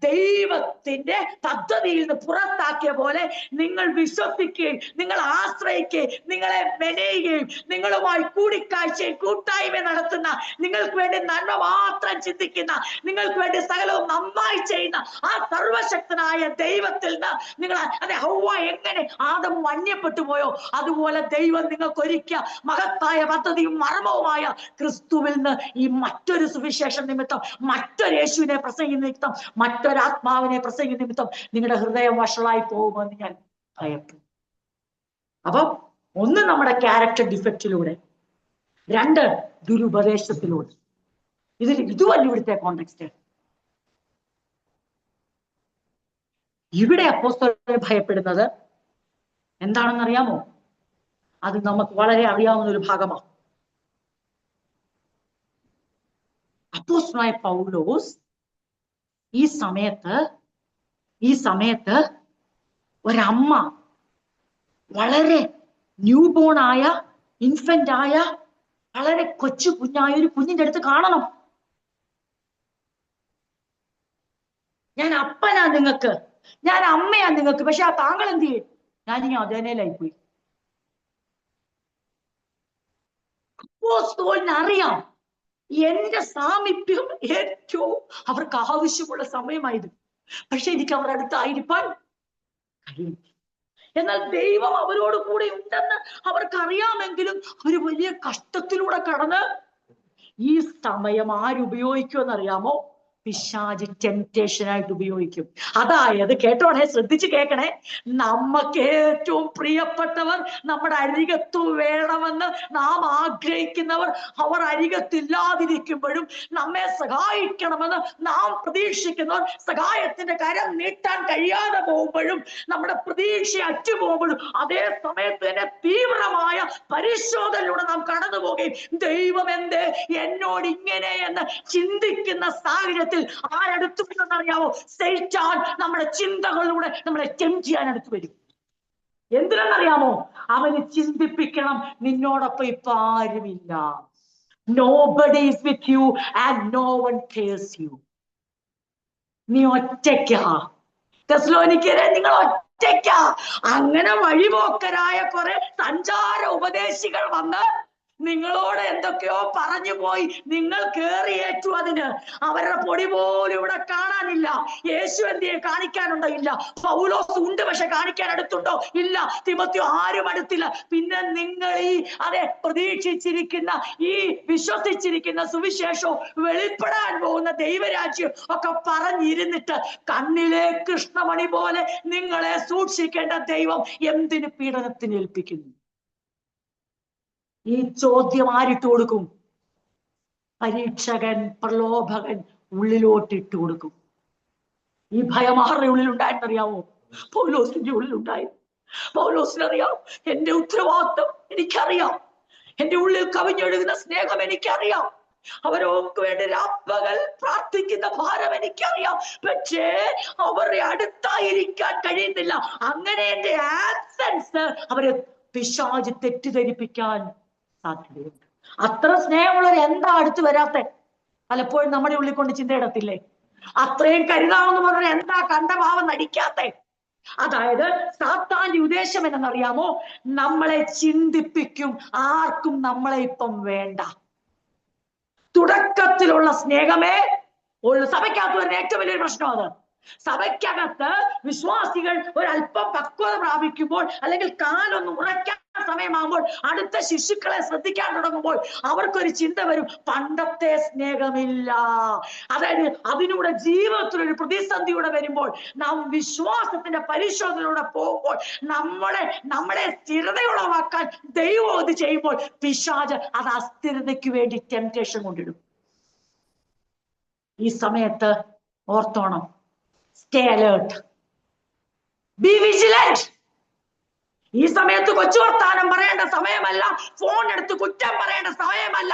ദൈവത്തിന്റെ പദ്ധതിയിൽ നിന്ന് പുറത്താക്കിയ പോലെ നിങ്ങൾ വിശ്വസിക്കുകയും നിങ്ങൾ ആശ്രയിക്കുകയും നിങ്ങളെ മെനയുകയും നിങ്ങളുമായി കൂടിക്കാഴ്ചയും കൂട്ടായ്മ നടത്തുന്ന, നിങ്ങൾക്ക് വേണ്ടി നന്മ മാത്രം ചിന്തിക്കുന്ന, നിങ്ങൾക്ക് വേണ്ടി സകലവും നന്നായി ചെയ്യുന്ന ആ സർവശക്തനായ ദൈവത്തിൽ നിന്ന് നിങ്ങൾ, അതെ, ഹൗവ എങ്ങനെ ആദം വന്യപ്പെട്ടു പോയോ അതുപോലെ ദൈവം നിങ്ങൾക്ക് ഒരുക്കിയ മഹത്തായ പദ്ധതിയും മർമ്മവുമായ ക്രിസ്തുവിൽ നിന്ന് ഈ മറ്റൊരു സുവിശേഷം നിമിത്തം, മറ്റൊരു യേശുവിനെ പ്രസംഗിക്കുന്ന നിമിത്തം, മറ്റൊരാത്മാവിനെ പ്രസംഗിക്കുന്ന നിമിത്തം നിങ്ങളുടെ ഹൃദയം വഷളായി പോകുമെന്ന് ഞാൻ ഭയപ്പെടും. അപ്പം ഒന്ന് നമ്മുടെ ക്യാരക്ടർ ഡിഫക്റ്റിലൂടെ, രണ്ട് ദുരുപദേശത്തിലൂടെ. ഇതുവല്ല ഇവിടുത്തെ കോണ്ടെക്സ്റ്റ്. ഇവിടെ അപ്പോസ്തലൻ ഭയപ്പെടുന്നത് എന്താണെന്നറിയാമോ? അത് നമുക്ക് വളരെ അറിയാവുന്ന ഒരു ഭാഗമാണ്. അപ്പോസ്തലനായ പൗലോസ് ഈ സമയത്ത് ഒരമ്മ വളരെ ന്യൂബോൺ ആയ, ഇൻഫന്റ് ആയ, വളരെ കൊച്ചു കുഞ്ഞായ ഒരു കുഞ്ഞിന്റെ അടുത്ത് കാണണം. ഞാൻ അപ്പനാ നിങ്ങൾക്ക്, ഞാൻ അമ്മയാ നിങ്ങൾക്ക്, പക്ഷെ ആ താങ്കൾ എന്ത് ചെയ്യും? ഞാനിനി അതേനേലായിപ്പോയി. അറിയാം എന്റെ സാമീപ്യം ഏറ്റവും അവർക്ക് ആവശ്യമുള്ള സമയമായത്. പക്ഷെ എനിക്ക് അവരുടെ അടുത്തായിരിക്കാൻ കഴിയും. എന്നാൽ ദൈവം അവരോട് കൂടെ ഉണ്ടെന്ന് അവർക്കറിയാമെങ്കിലും അവര് വലിയ കഷ്ടത്തിലൂടെ കടന്ന് ഈ സമയം ആരുപയോഗിക്കുമെന്നറിയാമോ? പിശാച് ടെംപ്റ്റേഷൻ ആയിട്ട് ഉപയോഗിക്കും. അതായത് കേട്ടോണേ, ശ്രദ്ധിച്ച് കേൾക്കണേ, നമുക്ക് ഏറ്റവും പ്രിയപ്പെട്ടവർ നമ്മുടെ അരികത്തു വേണമെന്ന് നാം ആഗ്രഹിക്കുന്നവർ അവർ അരികത്തില്ലാതിരിക്കുമ്പോഴും നമ്മെ സഹായിക്കണമെന്ന് നാം പ്രതീക്ഷിക്കുന്നവർ സഹായത്തിന്റെ കരം നീട്ടാൻ കഴിയാതെ പോകുമ്പോഴും നമ്മുടെ പ്രതീക്ഷ അറ്റുപോകുമ്പോഴും അതേ സമയത്ത് തന്നെ തീവ്രമായ പരിശോധനയിലൂടെ നാം കടന്നു പോകുകയും ദൈവം എന്തേ എന്നോട് ഇങ്ങനെ എന്ന് ചിന്തിക്കുന്ന സാഹചര്യത്തിൽ ആരടുത്തു വരുമെന്നറിയാവോ? സൈത്താൻ നമ്മുടെ ചിന്തകളിലൂടെ നമ്മളെ ടെംപ്റ്റ് ചെയ്യാൻ അടുത്ത് വരും. എന്തിനാണെന്നറിയാമോ? അവന് ചിന്തിപ്പിക്കണം, നിന്നോടൊപ്പം ഇപ്പൊ ആരുമില്ല. Nobody is with you and no one cares you. നീ ഒറ്റയ്ക്കാ. തെസ്സലോനിക്കരെ, നിങ്ങൾ ഒറ്റയ്ക്കാ. അങ്ങനെ വഴിപോക്കരായ കുറെ സഞ്ചാര ഉപദേശികൾ വന്ന് നിങ്ങളോട് എന്തൊക്കെയോ പറഞ്ഞു പോയി. നിങ്ങൾ കേറിയേറ്റു അതിന്. അവരുടെ പൊടി പോലും ഇവിടെ കാണാനില്ല. യേശു എന്തിയെ കാണിക്കാനുണ്ടോ? ഇല്ല. പൗലോസ് ഉണ്ട്, പക്ഷെ കാണിക്കാൻ അടുത്തുണ്ടോ? ഇല്ല. തിമോത്തി ആരും അടുത്തില്ല. പിന്നെ നിങ്ങൾ ഈ പ്രതീക്ഷിച്ചിരിക്കുന്ന ഈ വിശ്വസിച്ചിരിക്കുന്ന സുവിശേഷവും വെളിപ്പെടാൻ പോകുന്ന ദൈവരാജ്യം ഒക്കെ പറഞ്ഞിരുന്നിട്ട് കണ്ണിലെ കൃഷ്ണമണി പോലെ നിങ്ങളെ സൂക്ഷിക്കേണ്ട ദൈവം എന്തിന് പീഡനത്തിന് ഏൽപ്പിക്കുന്നു? ഈ ചോദ്യം ആരിട്ട് കൊടുക്കും? പരീക്ഷകൻ, പ്രലോഭകൻ ഉള്ളിലോട്ടിട്ട് കൊടുക്കും. ഈ ഭയം ആരുടെ ഉള്ളിലുണ്ടായെന്നറിയാമോ? പൗലോസിന്റെ ഉള്ളിലുണ്ടായി. പൗലോസിനറിയാം, എന്റെ ഉത്തരവാദിത്വം എനിക്കറിയാം, എന്റെ ഉള്ളിൽ കവിഞ്ഞൊഴുകുന്ന സ്നേഹം എനിക്കറിയാം, അവർക്ക് വേണ്ടി രാപ്പകൽ പ്രാർത്ഥിക്കുന്ന ഭാരം എനിക്കറിയാം. പക്ഷേ അവരുടെ അടുത്തായിരിക്കാൻ കഴിയുന്നില്ല. അങ്ങനെ എന്റെ ആബ്സെൻസ് അവരെ പിശാച് തെറ്റിദ്ധരിപ്പിക്കാൻ സാധ്യതയുണ്ട്. അത്ര സ്നേഹമുള്ളവർ എന്താ അടുത്ത് വരാത്ത? പലപ്പോഴും നമ്മുടെ ഉള്ളിൽ കൊണ്ട് ചിന്തയിടത്തില്ലേ? അത്രയും കരുതാമെന്ന് പറഞ്ഞാൽ എന്താ കണ്ട ഭാവം നടിക്കാത്ത? അതായത് സാത്താന്റെ ഉദ്ദേശം എന്നറിയാമോ? നമ്മളെ ചിന്തിപ്പിക്കും, ആർക്കും നമ്മളെ ഇപ്പം വേണ്ട. തുടക്കത്തിലുള്ള സ്നേഹമേ ഉള്ളു. സഭയ്ക്കകത്ത് വരുന്ന ഏറ്റവും വലിയൊരു പ്രശ്നം അത്. സഭയ്ക്കകത്ത് വിശ്വാസികൾ ഒരല്പം പക്വത പ്രാപിക്കുമ്പോൾ, അല്ലെങ്കിൽ കാലൊന്ന് ഉറയ്ക്കാൻ സമയമാകുമ്പോൾ, അടുത്ത ശിശുക്കളെ ശ്രദ്ധിക്കാൻ തുടങ്ങുമ്പോൾ അവർക്കൊരു ചിന്ത വരും, പണ്ടത്തെ സ്നേഹമില്ല. അതായത് അതിലൂടെ ജീവിതത്തിലൊരു പ്രതിസന്ധിയൂടെ വരുമ്പോൾ, നാം വിശ്വാസത്തിന്റെ പരിശോധനയിലൂടെ പോകുമ്പോൾ, നമ്മളെ സ്ഥിരതയുളവാക്കാൻ ദൈവം ഇത് ചെയ്യുമ്പോൾ പിശാച് അത് അസ്ഥിരതയ്ക്ക് വേണ്ടി ടെംപ്റ്റേഷൻ കൊണ്ടിടും. ഈ സമയത്ത് ഓർത്തോണം, stay alert, be vigilant. ഈ സമയത്ത് കൊച്ചു വർത്താനം പറയേണ്ട സമയമല്ല, ഫോൺ എടുത്ത് കുറ്റം പറയേണ്ട സമയമല്ല,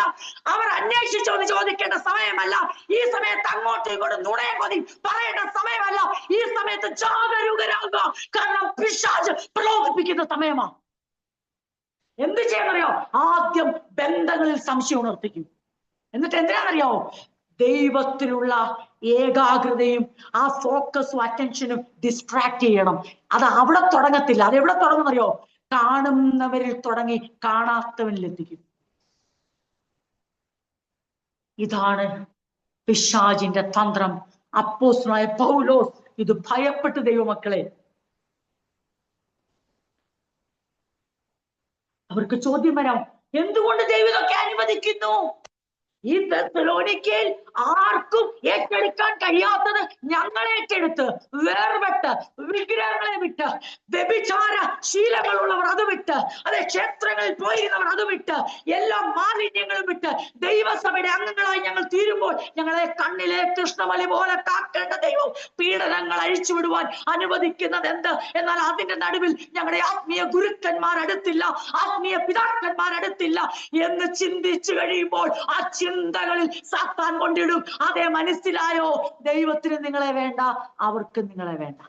അവർ അന്വേഷിച്ചോന്ന് ചോദിക്കേണ്ട സമയമല്ല, ഈ സമയത്ത് അങ്ങോട്ടും ഇങ്ങോട്ടും നുണയും കൊതി പറയേണ്ട സമയമല്ല. ഈ സമയത്ത് ജാഗരൂകരാകുക, കാരണം പിശാച് പ്രലോഭിപ്പിക്കുന്ന സമയമാണ്. എന്ത് ചെയ്യാന്നറിയോ? ആദ്യം ബന്ധങ്ങളിൽ സംശയം ഉണർത്തിക്കും. എന്നിട്ട് എന്തിനാണെന്നറിയാവോ? ദൈവത്തിലുള്ള ഏകാഗ്രതയും ആ ഫോക്കസും അറ്റൻഷനും ഡിസ്ട്രാക്ട് ചെയ്യണം. അത് അവിടെ തുടങ്ങത്തില്ല. അത് എവിടെ തുടങ്ങുന്നറിയോ? കാണുന്നവരിൽ തുടങ്ങി കാണാത്തവരിലെത്തിക്കും. ഇതാണ് പിശാചിന്റെ തന്ത്രം. അപ്പോസ്തലനായ പൗലോസ് ഇത് ഭയപ്പെട്ട് ദൈവമക്കളെ. അവർക്ക് ചോദ്യം വരാം, എന്തുകൊണ്ട് ദൈവം ഇതൊക്കെ അനുവദിക്കുന്നു? ഈ തെസ്സലോനിക്കയിൽ ആർക്കും ഏറ്റെടുക്കാൻ കഴിയാത്തത് ഞങ്ങൾ ഏറ്റെടുത്ത്, വേർപെട്ട് വിഗ്രഹങ്ങളെ വിട്ട്, വ്യഭിചാര ശീലങ്ങളുള്ളവർ അത് വിട്ട്, അതെ ക്ഷേത്രങ്ങളിൽ പോയിരുന്നവർ അത് വിട്ട്, എല്ലാ മാലിന്യങ്ങളും വിട്ട് ദൈവസഭയുടെ അംഗങ്ങളായി ഞങ്ങൾ തീരുമ്പോൾ ഞങ്ങളെ കണ്ണിലെ കൃഷ്ണമണി പോലെ കാക്കേണ്ട ദൈവം പീഡനങ്ങൾ അഴിച്ചുവിടുവാൻ അനുവദിക്കുന്നത് എന്ത്? എന്നാൽ അതിന്റെ നടുവിൽ ഞങ്ങളുടെ ആത്മീയ ഗുരുക്കന്മാർ അടുത്തില്ല, ആത്മീയ പിതാക്കന്മാർ അടുത്തില്ല എന്ന് ചിന്തിച്ചു കഴിയുമ്പോൾ ആ ചിന്തകളിൽ സാത്താൻ കൊണ്ടിടും. അതേ, മനസ്സിലായോ? ദൈവത്തിന് നിങ്ങളെ വേണ്ട, അവർക്ക് നിങ്ങളെ വേണ്ട.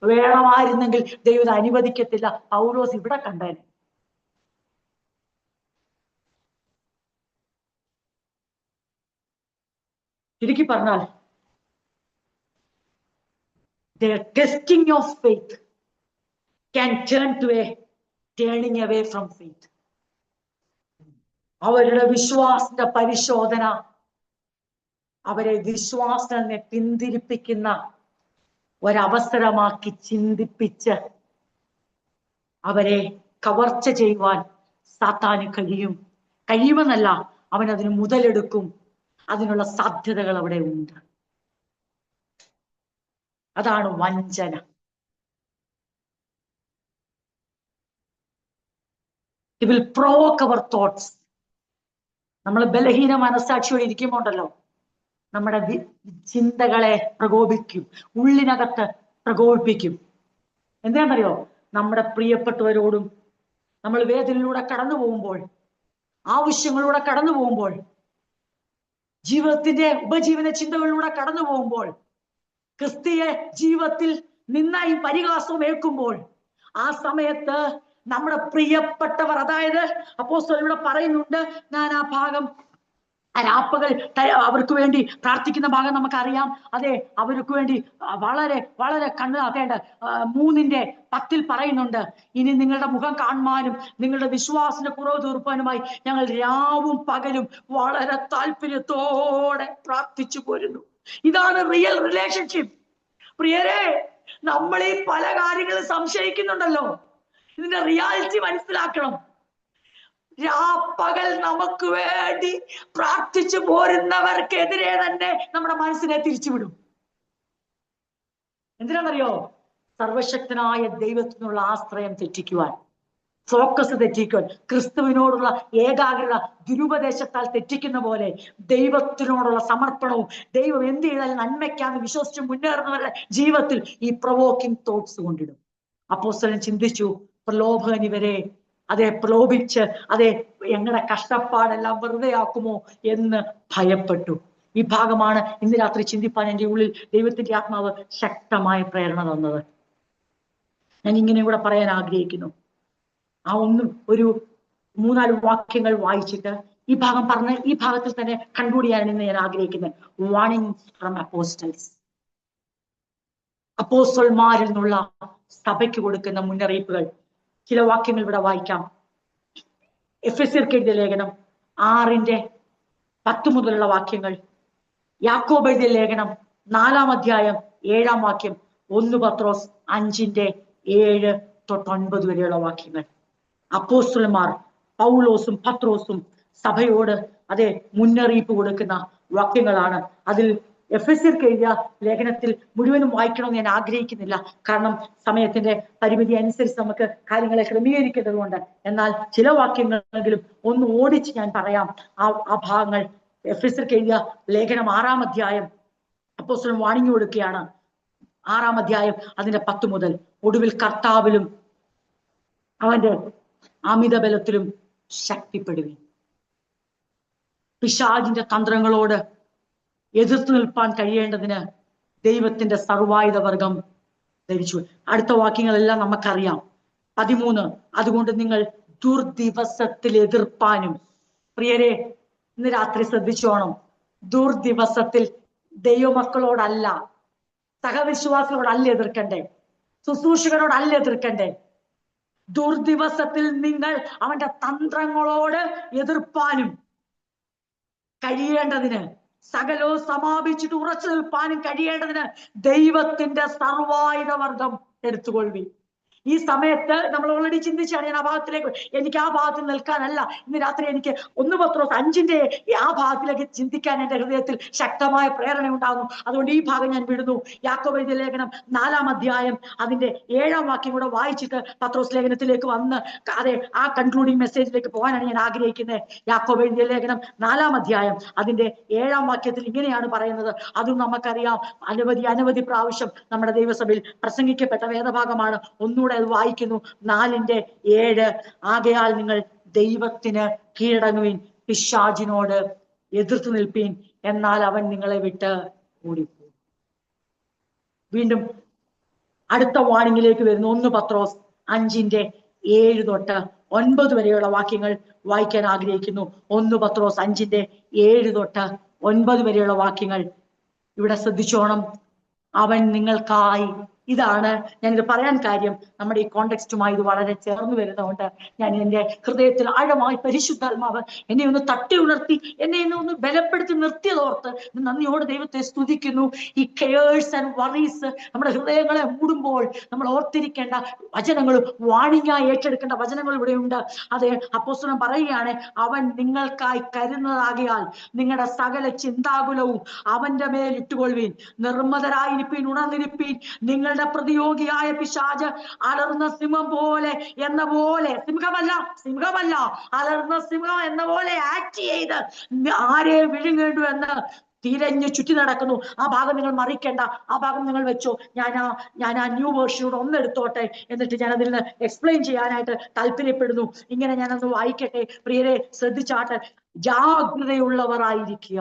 വേണമായിരുന്നെങ്കിൽ ദൈവം അനുവദിക്കത്തില്ല. പൗലോസ് ഇവിടെ കണ്ടേനെ. ചുരുക്കി പറഞ്ഞാൽ, their testing of faith can turn to a turning away from faith. അവരുടെ വിശ്വാസത്തിന്റെ പരിശോധന അവരെ വിശ്വാസത്തെ പിന്തിരിപ്പിക്കുന്ന ഒരവസരമാക്കി ചിന്തിപ്പിച്ച് അവരെ കവർച്ച ചെയ്യുവാൻ സാത്താന് കഴിയുമെന്നല്ല, അവൻ അതിന് മുതലെടുക്കും. അതിനുള്ള സാധ്യതകൾ അവിടെ ഉണ്ട്. അതാണ് വഞ്ചന. It will provoke our thoughts. നമ്മൾ ബലഹീന മനസ്സാക്ഷിയോടെ ഇരിക്കുമ്പോണ്ടല്ലോ, നമ്മുടെ ചിന്തകളെ പ്രകോപിക്കും, ഉള്ളിനകത്ത് പ്രകോപിപ്പിക്കും. എന്താണെന്നറിയോ? നമ്മുടെ പ്രിയപ്പെട്ടവരോടും നമ്മൾ വേദനയിലൂടെ കടന്നു പോകുമ്പോൾ, ആവശ്യങ്ങളിലൂടെ കടന്നു പോകുമ്പോൾ, ജീവിതത്തിന്റെ ഉപജീവന ചിന്തകളിലൂടെ കടന്നു പോകുമ്പോൾ, ക്രിസ്തീയ ജീവിതത്തിൽ നിന്നായി പരിഹാസവും ഏൽക്കുമ്പോൾ, ആ സമയത്ത് നമ്മുടെ പ്രിയപ്പെട്ടവർ, അതായത് അപ്പോസ്തലൻ പറയുന്നുണ്ട്, ഞാൻ ആ ഭാഗം രാപ്പകൽ അവർക്ക് വേണ്ടി പ്രാർത്ഥിക്കുന്ന ഭാഗം നമുക്കറിയാം. അതെ, അവർക്ക് വേണ്ടി വളരെ വളരെ അതേണ്ട 3:10 പറയുന്നുണ്ട്, ഇനി നിങ്ങളുടെ മുഖം കാണുവാനും നിങ്ങളുടെ വിശ്വാസത്തിന്റെ കുറവ് തീർപ്പാനുമായി ഞങ്ങൾ രാവും പകലും വളരെ താല്പര്യത്തോടെ പ്രാർത്ഥിച്ചു പോരുന്നു. ഇതാണ് റിയൽ റിലേഷൻഷിപ്പ്. പ്രിയരെ, നമ്മൾ ഈ പല കാര്യങ്ങളും സംശയിക്കുന്നുണ്ടല്ലോ, ഇതിന്റെ റിയാലിറ്റി മനസ്സിലാക്കണം. രാപ്പകൽ നമുക്ക് വേണ്ടി പ്രാർത്ഥിച്ചു പോരുന്നവർക്കെതിരെ തന്നെ നമ്മുടെ മനസ്സിനെ തിരിച്ചുവിടും. എന്തിനാണെന്നറിയോ? സർവശക്തനായ ദൈവത്തിനുള്ള ആശ്രയം തെറ്റിക്കുവാൻ, ഫോക്കസ് തെറ്റിക്കുവാൻ, ക്രിസ്തുവിനോടുള്ള ഏകാഗ്രത ദുരുപദേശത്താൽ തെറ്റിക്കുന്ന പോലെ ദൈവത്തിനോടുള്ള സമർപ്പണവും ദൈവം എന്ത് ചെയ്താലും നന്മയ്ക്കാന്ന് വിശ്വസിച്ച് മുന്നേറുന്നവരുടെ ജീവിതത്തിൽ ഈ പ്രൊവോക്കിംഗ് തോട്ട്സ് കൊണ്ടിടും. അപ്പോസ്തലൻ ചിന്തിച്ചു, പ്രലോഭകൻ ഇവരെ പ്രലോഭിച്ച് എങ്ങനെ കഷ്ടപ്പാടെല്ലാം വെറുതെ ആക്കുമോ എന്ന് ഭയപ്പെട്ടു. ഈ ഭാഗമാണ് ഇന്ന് രാത്രി ചിന്തിപ്പാൻ എൻ്റെ ഉള്ളിൽ ദൈവത്തിന്റെ ആത്മാവ് ശക്തമായ പ്രേരണ തന്നത്. ഞാൻ ഇങ്ങനെ കൂടെ പറയാൻ ആഗ്രഹിക്കുന്നു. ഒരു 3-4 വാക്യങ്ങൾ വായിച്ചിട്ട് ഈ ഭാഗം പറഞ്ഞ് ഈ ഭാഗത്തിൽ തന്നെ കൺക്ലൂഡ് ചെയ്യാനാണ് ഞാൻ ആഗ്രഹിക്കുന്നത്. Warnings from apostles. അപ്പോസ്തലന്മാരിൽ നിന്നുള്ള സഭയ്ക്ക് കൊടുക്കുന്ന മുന്നറിയിപ്പുകൾ. ചില വാക്യങ്ങൾ ഇവിടെ വായിക്കാം. എഫെസ്യർക്ക് എഴുതിയ ലേഖനം 6:10 മുതലുള്ള വാക്യങ്ങൾ, യാക്കോബ് എഴുതിയ ലേഖനം 4-ാം അധ്യായം 7-ാം വാക്യം, 1 പത്രോസ് 5:7-9 വരെയുള്ള വാക്യങ്ങൾ. അപ്പോസ്തലന്മാർ പൗലോസും പത്രോസും സഭയോട് മുന്നറിയിപ്പ് കൊടുക്കുന്ന വാക്യങ്ങളാണ്. അതിൽ എഫെസ്യർക്ക് എഴുതിയ ലേഖനത്തിൽ മുഴുവനും വായിക്കണമെന്ന് ഞാൻ ആഗ്രഹിക്കുന്നില്ല, കാരണം സമയത്തിന്റെ പരിമിതി അനുസരിച്ച് നമുക്ക് കാര്യങ്ങളെ ക്രമീകരിക്കേണ്ടതുകൊണ്ട്. എന്നാൽ ചില വാക്യങ്ങളെങ്കിലും ഒന്ന് ഓടിച്ച് ഞാൻ പറയാം. ആ ഭാഗങ്ങൾ എഫെസ്യർക്ക് എഴുതിയ ലേഖനം 6-ാം അധ്യായം അപ്പോസ്തലൻ വാണിംഗ് കൊടുക്കുകയാണ്. 6-ാം അധ്യായം അതിന്റെ 10 മുതൽ, ഒടുവിൽ കർത്താവിലും അവന്റെ അമിത ബലത്തിലും ശക്തിപ്പെടുവീൻ. പിശാചിന്റെ തന്ത്രങ്ങളോട് എതിർത്ത് നിൽപ്പാൻ കഴിയേണ്ടതിന് ദൈവത്തിന്റെ സർവായുധ വർഗം ധരിച്ചു. അടുത്ത വാക്യങ്ങളെല്ലാം നമുക്കറിയാം. 13, അതുകൊണ്ട് നിങ്ങൾ ദുർദിവസത്തിൽ എതിർപ്പാനും. പ്രിയരെ, ഇന്ന് രാത്രി ശ്രദ്ധിച്ചോണം. ദുർദിവസത്തിൽ ദൈവമക്കളോടല്ല, സഹവിശ്വാസികളോടല്ല എതിർക്കണ്ടേ, ശുശ്രൂഷകരോടല്ല എതിർക്കണ്ടേ. ദുർദിവസത്തിൽ നിങ്ങൾ അവന്റെ തന്ത്രങ്ങളോട് എതിർപ്പാനും കഴിയേണ്ടതിന്, സകലവും സമാപിച്ചിട്ട് ഉറച്ചു നിൽപ്പാനും കഴിയേണ്ടതിന് ദൈവത്തിന്റെ സർവായുധ വർഗം എടുത്തുകൊള്ളി. ഈ സമയത്ത് നമ്മൾ ഓൾറെഡി ചിന്തിച്ചാണ്. ഞാൻ ആ ഭാഗത്തിലേക്ക്, എനിക്ക് ആ ഭാഗത്തിൽ നിൽക്കാനല്ല ഇന്ന് രാത്രി, എനിക്ക് 1 പത്രോസ് 5 ആ ഭാഗത്തിലേക്ക് ചിന്തിക്കാൻ എൻ്റെ ഹൃദയത്തിൽ ശക്തമായ പ്രേരണ ഉണ്ടാകുന്നു. അതുകൊണ്ട് ഈ ഭാഗം ഞാൻ വിടുന്നു. യാക്കോബ് എഴുതിയ ലേഖനം 4-ാം അധ്യായം അതിന്റെ 7-ാം വാക്യം കൂടെ വായിച്ചിട്ട് പത്രോസ് ലേഖനത്തിലേക്ക് വന്ന് ആ കൺക്ലൂഡിങ് മെസ്സേജിലേക്ക് പോകാനാണ് ഞാൻ ആഗ്രഹിക്കുന്നത്. യാക്കോബ് എഴുതിയ ലേഖനം 4-ാം അധ്യായം അതിന്റെ 7-ാം വാക്യത്തിൽ ഇങ്ങനെയാണ് പറയുന്നത്. അതും നമുക്കറിയാം, അനവധി പ്രാവശ്യം നമ്മുടെ ദൈവസഭയിൽ പ്രസംഗിക്കപ്പെട്ട വേദഭാഗമാണ്. ഒന്നുകൂടെ അത് വായിക്കുന്നു. 4:7, ആകയാൽ നിങ്ങൾ ദൈവത്തിന് കീഴടങ്ങുവിൻ, പിശാചിനോട് എതിർത്ത് നിൽപ്പീൻ, എന്നാൽ അവൻ നിങ്ങളെ വിട്ട് ഓടിപ്പോകും. വീണ്ടും അടുത്ത വാണിംഗിലേക്ക് വരുന്നു. 1 പത്രോസ് 5:7-9 വരെയുള്ള വാക്യങ്ങൾ വായിക്കാൻ ആഗ്രഹിക്കുന്നു. 1 പത്രോസ് 5:7-9 വരെയുള്ള വാക്യങ്ങൾ ഇവിടെ ശ്രദ്ധിച്ചോണം. അവൻ നിങ്ങൾക്കായി ഇതാണ് ഞാനിത് പറയാൻ കാര്യം. നമ്മുടെ ഈ കോണ്ടെക്സ്റ്റുമായി ഇത് വളരെ ചേർന്ന് വരുന്നതുകൊണ്ട് ഞാൻ എന്റെ ഹൃദയത്തിൽ ആഴമായി പരിശുദ്ധാത്മാവ് എന്നെ ഒന്ന് തട്ടി ഉണർത്തി, എന്നെ ഒന്ന് ബലപ്പെടുത്തി നിർത്തിയതോർത്ത് നന്ദിയോട് ദൈവത്തെ സ്തുതിക്കുന്നു. ഈ കെയേഴ്സ് ആൻഡ് വറീസ് നമ്മുടെ ഹൃദയങ്ങളെ മൂടുമ്പോൾ നമ്മൾ ഓർത്തിരിക്കേണ്ട വചനങ്ങളും വാണിങ്ങായി ഏറ്റെടുക്കേണ്ട വചനങ്ങൾ ഇവിടെയുണ്ട്. അത് അപ്പോസ്തലൻ പറയുകയാണ്, അവൻ നിങ്ങൾക്കായി കരുന്നതാകിയാൽ നിങ്ങളുടെ സകല ചിന്താകുലവും അവന്റെ മേൽ ഇട്ടുകൊള്ളുവീൻ. നിർമ്മതരായിരിപ്പീൻ, ഉണർന്നിരിപ്പീൻ. നിങ്ങളുടെ പ്രതിയോഗിയായ പിശാച് അലർന്ന സിംഹം പോലെ സിംഹമല്ല അലർന്ന സിംഹം എന്ന പോലെ ആക്ട് ചെയ്ത് ആരെ വിഴുങ്ങേണ്ടു എന്ന് തിരഞ്ഞു ചുറ്റി നടക്കുന്നു. ആ ഭാഗം നിങ്ങൾ മറിക്കേണ്ട, ആ ഭാഗം നിങ്ങൾ വെച്ചോ. ഞാൻ ആ ന്യൂ വേർഷനോട് ഒന്നെടുത്തോട്ടെ, എന്നിട്ട് ഞാൻ അതിൽ നിന്ന് എക്സ്പ്ലെയിൻ ചെയ്യാനായിട്ട് താല്പര്യപ്പെടുന്നു. ഇങ്ങനെ ഞാനൊന്ന് വായിക്കട്ടെ. പ്രിയരെ ശ്രദ്ധിച്ചാട്ടെ. ജാഗ്രതയുള്ളവരായിരിക്കുക.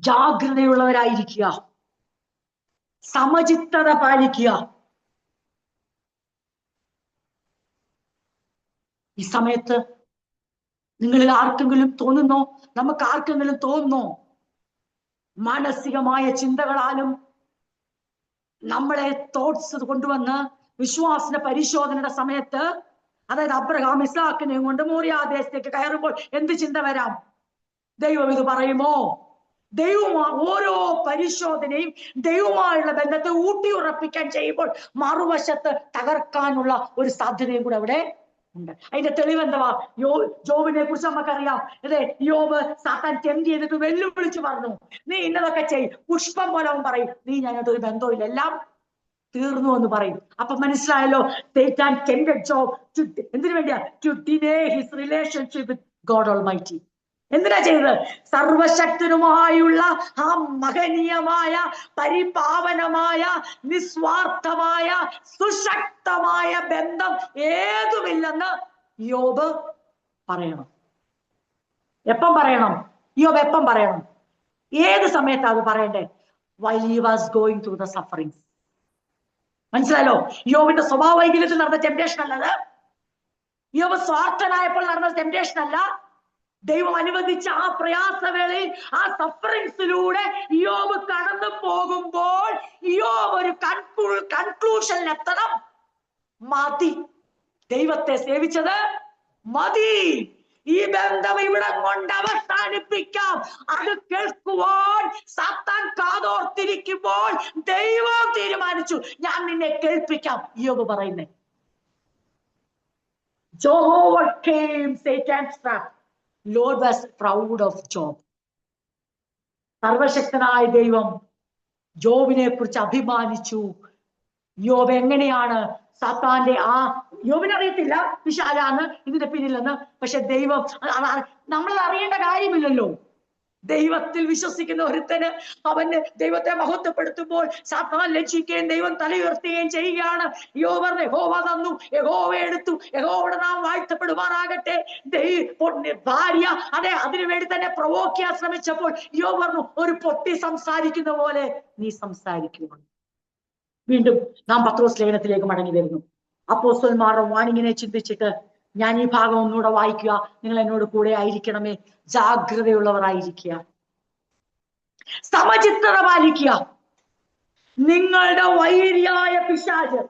ജാഗ്രതയുള്ളവരായിരിക്കുക, സമചിത്തത പാലിക്കുക. ഈ സമയത്ത് നിങ്ങളിൽ ആർക്കെങ്കിലും തോന്നുന്നോ, നമുക്ക് ആർക്കെങ്കിലും തോന്നുന്നോ, മാനസികമായ ചിന്തകളാലും നമ്മളെ തോട്ട്സ് കൊണ്ടുവന്ന് വിശ്വാസത്തിന്റെ പരിശോധനയുടെ സമയത്ത്, അതായത് അബ്രഹാം ഇസ്ഹാക്കിനെയും കൊണ്ട് മോറിയാദേശത്തേക്ക് കയറുമ്പോൾ എന്ത് ചിന്ത വരാം? ദൈവം ഇത് പറയുമോ? ഓരോ പരിശോധനയും ദൈവമായുള്ള ബന്ധത്തെ ഊട്ടിയുറപ്പിക്കാൻ ചെയ്യുമ്പോൾ മറുവശത്ത് തകർക്കാനുള്ള ഒരു സാധ്യതയും കൂടെ അവിടെ ഉണ്ട്. അതിന്റെ തെളിവ് എന്തുവാ? ജോബിനെ കുറിച്ച് നമുക്കറിയാം. അതെ, യോബ് സാത്താൻ ടെംപ്റ്റ് ചെയ്തിട്ട് വെല്ലുവിളിച്ച് പറഞ്ഞു, നീ ഇന്നതൊക്കെ ചെയ്യും. പുഷ്പം പോലെ അവൻ പറയും, നീ ഞാനായിട്ട് ഒരു ബന്ധമില്ല, എല്ലാം തീർന്നു എന്ന് പറയും. അപ്പൊ മനസ്സിലായല്ലോ, Satan tempted Job എന്തിനു വേണ്ടിയാ? To deny his relationship with God Almighty. എന്തിനാ ചെയ്തത്? സർവശക്തനുമായുള്ള ആ മഹനീയമായ, പരിപാവനമായ, നിസ്വാർത്ഥമായ, സുശക്തമായ ബന്ധം ഏതുമില്ലെന്ന് യോബ് പറയണം. എപ്പം പറയണം? യോബ് എപ്പം പറയണം? ഏത് സമയത്താ അത് പറയണ്ടേ? While he was going through the sufferings. മനസ്സിലായല്ലോ? യോബിന്റെ സ്വഭാവ വൈകല്യത്തിൽ നടന്ന ടെംപ്റ്റേഷൻ അല്ലത്. യോബ് സ്വാർത്ഥനായപ്പോൾ നടന്ന ടെംപ്റ്റേഷൻ അല്ല. ദൈവം അനുവദിച്ച ആ പ്രയാസവേളയിൽ, ആ സഫറിങ്സിലൂടെ യോബ് കടന്നു പോകുമ്പോൾ യോബ് ഒരു കൺക്ലൂഷനിൽ എത്തണം. മതി, ദൈവത്തെ സേവിച്ചത് മതി, ഈ ബന്ധം ഇവിടെ കൊണ്ട് അവസാനിപ്പിക്കാം. അത് കേൾക്കുവാൻ സാത്താൻ കാതോർത്തിരിക്കുമ്പോൾ ദൈവം തീരുമാനിച്ചു, ഞാൻ നിന്നെ കേൾപ്പിക്കാം. യോബ് പറയുന്നേ, Jehovah came Satan's trap. Lord was proud of Job. സർവശക്തനായ ദൈവം ജോബിനെ കുറിച്ച് അഭിമാനിച്ചു. യോബ് എങ്ങനെയാണ് സാത്താന്റെ ആ, യോബിനറിയത്തില്ല പിശാചാണ് ഇതിന്റെ പിന്നിലെന്ന്. പക്ഷെ ദൈവം, നമ്മൾ അറിയേണ്ട കാര്യമില്ലല്ലോ. ദൈവത്തിൽ വിശ്വസിക്കുന്ന ഒരുത്തന് അവന് ദൈവത്തെ മഹത്വപ്പെടുത്തുമ്പോൾ സാത്താൻ ലജ്ജിക്കുകയും ദൈവം തലയുയർത്തുകയും ചെയ്യുകയാണ്. യോബ് യഹോവ തന്നു, യഹോവ എടുത്തു, യഹോവയുടെ നാം വാഴ്ത്തപ്പെടുമാറാകട്ടെ. ഭാര്യ അതെ അതിനു വേണ്ടി തന്നെ പ്രവോക്ക് ചെയ്യാൻ ശ്രമിച്ചപ്പോൾ യോബ് പറഞ്ഞു, ഒരു പൊട്ടി സംസാരിക്കുന്ന പോലെ നീ സംസാരിക്കുക. വീണ്ടും നാം പത്രോസ് ലേഖനത്തിലേക്ക് മടങ്ങി വരുന്നു. അപ്പോസ്തലന്മാരുടെ വാണിങ്ങിനെ ചിന്തിച്ചിട്ട് ഞാൻ ഈ ഭാഗം ഒന്നുകൂടെ വായിക്കുക. നിങ്ങൾ എന്നോട് കൂടെ ആയിരിക്കണമേ. ജാഗ്രതയുള്ളവരായിരിക്കുക, സമചിത്തത പാലിക്കുക. നിങ്ങളുടെ വൈരിയായ പിശാച്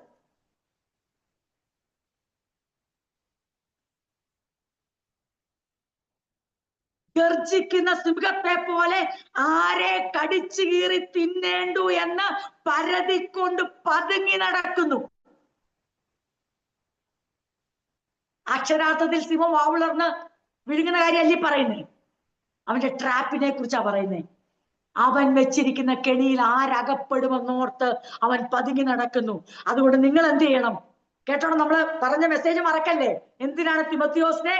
ഗർജിക്കുന്ന സിംഹത്തെ പോലെ ആരെ കടിച്ചു കീറി തിന്നേണ്ടു എന്ന് പരതിക്കൊണ്ട് പതുങ്ങി നടക്കുന്നു. അക്ഷരാർത്ഥത്തിൽ സിംഹം വാവുളർന്ന് വിഴുങ്ങുന്ന കാര്യമല്ലേ പറയുന്നേ? അവന്റെ ട്രാപ്പിനെ കുറിച്ചാ പറയുന്നേ. അവൻ വെച്ചിരിക്കുന്ന കെണിയിൽ ആരകപ്പെടുമെന്നോർത്ത് അവൻ പതുങ്ങി നടക്കുന്നു. അതുകൊണ്ട് നിങ്ങൾ എന്ത് ചെയ്യണം? കേട്ടോണം, നമ്മള് പറഞ്ഞ മെസ്സേജ് മറക്കല്ലേ. എന്തിനാണ് തിമോത്തിയോസിനെ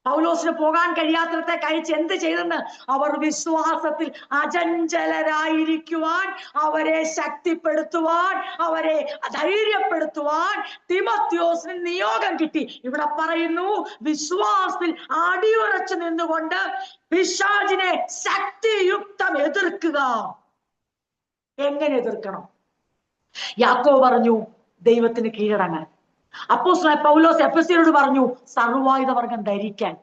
പൗലോസിന് പോകാൻ കഴിയാത്തത്തെ കഴിച്ച് എന്ത് ചെയ്തെന്ന്? അവർ വിശ്വാസത്തിൽ അചഞ്ചലരായിരിക്കുവാൻ, അവരെ ശക്തിപ്പെടുത്തുവാൻ, അവരെ ധൈര്യപ്പെടുത്തുവാൻ തിമോത്തിയോസിന് നിയോഗം കിട്ടി. ഇവിടെ പറയുന്നു, വിശ്വാസത്തിൽ അടിയുറച്ചു നിന്നുകൊണ്ട് പിശാചിനെ ശക്തിയുക്തം എതിർക്കുക. എങ്ങനെ എതിർക്കണം? യാക്കോബ് പറഞ്ഞു ദൈവത്തിന് കീഴടങ്ങാൻ. അപ്പോസ്തലനായ പൗലോസ് എഫെസ്യരോട് പറഞ്ഞു സർവായുധവർഗം ധരിക്കാൻ.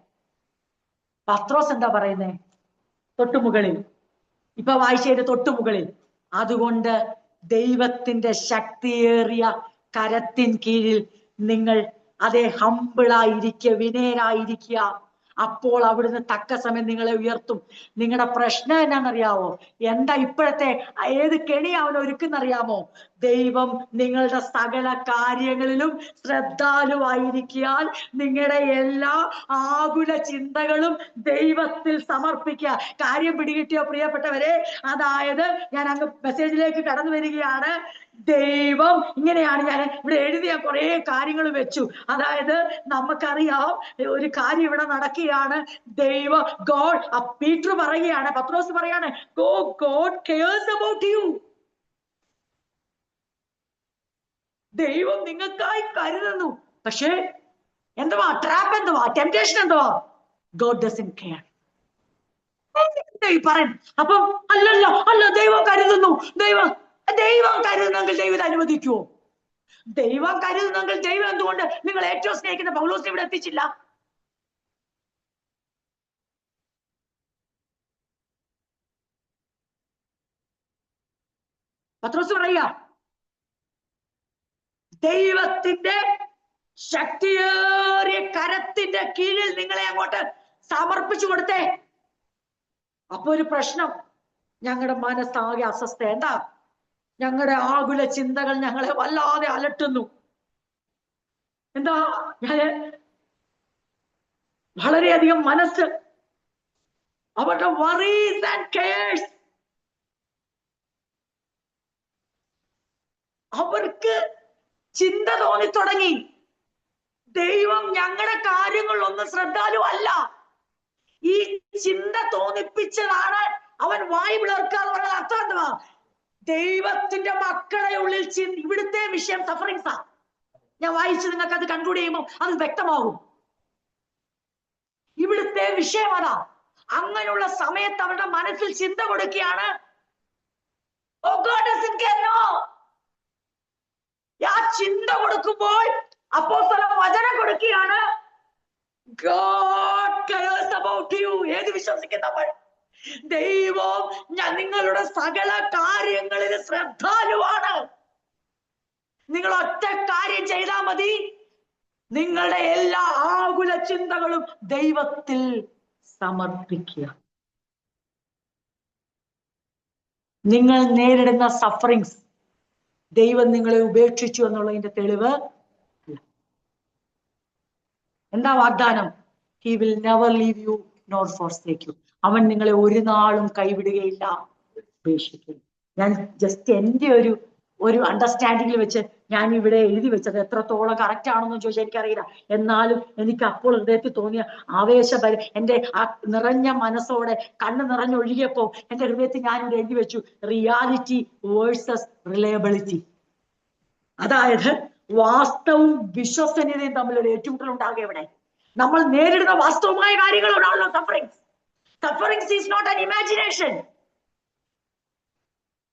പത്രോസ് എന്താ പറയുന്നേ? തൊട്ടുമുകളിൽ, ഇപ്പൊ വായിച്ചതിന്റെ തൊട്ടുമുകളിൽ. അതുകൊണ്ട് ദൈവത്തിന്റെ ശക്തിയേറിയ കരത്തിൻ കീഴിൽ നിങ്ങൾ അതേ ഹമ്പിളായിരിക്കുക, വിനയരായിരിക്കുക. അപ്പോൾ അവിടുന്ന് തക്ക സമയം നിങ്ങളെ ഉയർത്തും. നിങ്ങളുടെ പ്രശ്നം എന്നാണെന്നറിയാവോ? എന്താ ഇപ്പോഴത്തെ ഏത് കെണി അവൻ ഒരുക്കുന്നറിയാമോ? ദൈവം നിങ്ങളുടെ സകല കാര്യങ്ങളിലും ശ്രദ്ധാലുവായിരിക്കാൻ നിങ്ങളുടെ എല്ലാ ആകുല ചിന്തകളും ദൈവത്തിൽ സമർപ്പിക്കുക. കാര്യം പിടികിട്ടിയോ പ്രിയപ്പെട്ടവരെ? അതായത് ഞാൻ അങ്ങ് മെസ്സേജിലേക്ക് കടന്നു വരികയാണ്. ദൈവം ഇങ്ങനെയാണ്, ഞാൻ ഇവിടെ എഴുതിയ കുറെ കാര്യങ്ങൾ വെച്ചു. അതായത് നമുക്കറിയാം ഒരു കാര്യം ഇവിടെ നടക്കുകയാണ്. ഗോഡ്, പീറ്റർ പറയുകയാണ്, പത്രോസ് പറയാണ്, ഗോഡ് കെയർസ് അബൌട്ട് യു. ദൈവം നിങ്ങൾക്കായി കരുതുന്നു. പക്ഷേ എന്തുവാ ട്രാപ്പ്, എന്തുവാ ടെംപ്റ്റേഷൻ, എന്തുവാ? God doesn't care. പറയും അപ്പം അല്ലല്ലോ, അല്ല ദൈവം കരുതുന്നു. ദൈവം കരുതുന്നെങ്കിൽ ദൈവം അനുവദിക്കുവോ? ദൈവം കരുതുന്നെങ്കിൽ ദൈവം എന്തുകൊണ്ട് നിങ്ങൾ ഏറ്റവും സ്നേഹിക്കുന്ന പൗലോസിനെ ഇവിടെ എത്തിച്ചില്ല? പത്രോസ് പറയുക, ദൈവത്തിന്റെ ശക്തിയേറിയ കരത്തിന്റെ കീഴിൽ നിങ്ങളെ അങ്ങോട്ട് സമർപ്പിച്ചു കൊടുത്തേ. അപ്പൊ ഒരു പ്രശ്നം, ഞങ്ങളുടെ മനസ്സാകെ അസ്വസ്ഥ. എന്താ? ഞങ്ങളുടെ ആകുല ചിന്തകൾ ഞങ്ങളെ വല്ലാതെ അലട്ടുന്നു. എന്താ? ഞാന് വളരെയധികം മനസ്സ്, അവരുടെ worries and cares, അവർക്ക് ചിന്ത തോന്നി തുടങ്ങി. ദൈവം ഞങ്ങളുടെ കാര്യങ്ങളിലൊന്നും ശ്രദ്ധാലുവല്ല. ഈ ചിന്ത തോന്നിപ്പിച്ചതാണ് അവൻ വായി വിളർക്കാന്ന് പറഞ്ഞ അർത്ഥം എന്തുവാ? ദൈവത്തിന്റെ മക്കളുടെ ഉള്ളിൽ ഇവിടുത്തെ വിഷയം സഫറിങ്സാ. ഞാൻ വായിച്ച് നിങ്ങൾക്ക് അത് കൺക്ലൂഡ് ചെയ്യുമ്പോൾ അത് വ്യക്തമാകും. ഇവിടുത്തെ വിഷയം അതാ. അങ്ങനെയുള്ള സമയത്ത് അവരുടെ മനസ്സിൽ ചിന്ത കൊടുക്കുകയാണ്, ആ ചിന്ത കൊടുക്കുമ്പോൾ അപ്പോസ്തലൻ വചനം കൊടുക്കുകയാണ്, God cares about you. ഏത് വിശ്വസിക്കുന്നവൻ? ദൈവം നിങ്ങളുടെ സകല കാര്യങ്ങളിൽ ശ്രദ്ധാലുവാണ്. നിങ്ങൾ ഒറ്റ കാര്യം ചെയ്താൽ മതി, നിങ്ങളുടെ എല്ലാ ആകുല ചിന്തകളും ദൈവത്തിൽ സമർപ്പിക്കുക. നിങ്ങൾ നേരിടുന്ന സഫറിങ്സ് ദൈവം നിങ്ങളെ ഉപേക്ഷിച്ചു എന്നുള്ളതിന്റെ തെളിവ് എന്താ? വാഗ്ദാനം, he will never leave U nor forsake U. അവൻ നിങ്ങളെ ഒരു നാളും കൈവിടുകയില്ല, ഉപേക്ഷിക്കില്ല. ഞാൻ ജസ്റ്റ് എന്റെ ഒരു അണ്ടർസ്റ്റാൻഡിങ്ങിൽ വെച്ച് ഞാൻ ഇവിടെ എഴുതി വെച്ചത് എത്രത്തോളം കറക്റ്റ് ആണെന്ന് ചോദിച്ചാൽ എനിക്കറിയില്ല. എന്നാലും എനിക്ക് അപ്പോൾ ഹൃദയത്തിൽ തോന്നിയ ആവേശപരം, എന്റെ ആ നിറഞ്ഞ മനസ്സോടെ കണ്ണ് നിറഞ്ഞൊഴുകിയപ്പോ എന്റെ ഹൃദയത്തിൽ ഞാനിവിടെ എഴുതി വെച്ചു, റിയാലിറ്റി വേഴ്സസ് റിലയബിലിറ്റി. അതായത് വാസ്തവവും വിശ്വസനീയതയും തമ്മിലൊരു ഏറ്റുമുട്ടൽ ഉണ്ടാകുക. ഇവിടെ നമ്മൾ നേരിടുന്ന വാസ്തവമായ കാര്യങ്ങളോടാണല്ലോ sufferings. Sufferings is not an imagination.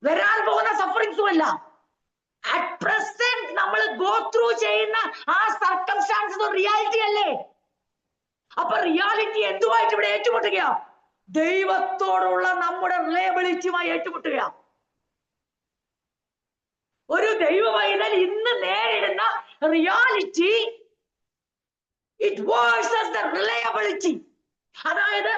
വരാൻ പോകുന്ന സഫറിങ്സും അല്ല. അറ്റ് പ്രസന്റ് നമ്മൾ ഗോ ത്രൂ ചെയ്യുന്ന ആ സർക്കംസ്റ്റാൻസ് റിയാലിറ്റി അല്ലേ? അപ്പൊ റിയാലിറ്റി എന്തുമായിട്ട് ഇവിടെ ഏറ്റുമുട്ടുക? ദൈവത്തോടുള്ള നമ്മുടെ റിലയബിലിറ്റിയുമായി ഏറ്റുമുട്ടുക. ഒരു ദൈവവൈതൽ ഇന്ന് നേരിടുന്ന reality, it versus the reliability. അതായത്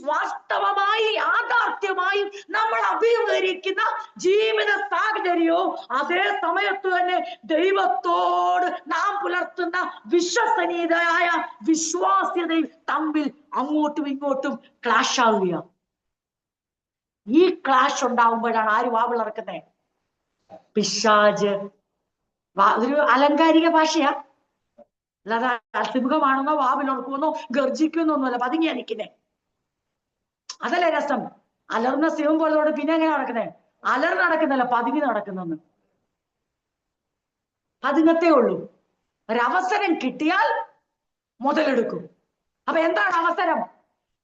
വാസ്തവമായി യാഥാർത്ഥ്യമായും നമ്മൾ അഭിമുഖീകരിക്കുന്ന ജീവിത സാഹചര്യവും അതേ സമയത്ത് തന്നെ ദൈവത്തോട് നാം പുലർത്തുന്ന വിശ്വസനീയതയായ വിശ്വാസ്യതയും തമ്മിൽ അങ്ങോട്ടും ഇങ്ങോട്ടും ക്ലാഷ് ആവുക. ഈ ക്ലാഷ് ഉണ്ടാവുമ്പോഴാണ് ആര് വാ പിളർക്കുന്നത്? പിശാച്. അതൊരു അലങ്കാരിക ഭാഷയാ, അല്ലാതെ അത്ഭുതമാണെന്നോ വാവിലുറക്കുമെന്നോ ഗർജിക്കുന്നൊന്നുമല്ല. പതുങ്ങിയാ നിൽക്കുന്നേ. അതല്ലേ രസം. അലർന്ന സിംഹം പോലോട് പിന്നെ എങ്ങനെ നടക്കുന്നേ? അലർന്ന് നടക്കുന്നല്ല, പതുങ്ങി നടക്കുന്നെന്ന്. പതുങ്ങത്തേ ഉള്ളൂ. ഒരവസരം കിട്ടിയാൽ മുതലെടുക്കും. അപ്പൊ എന്താണ് അവസരം?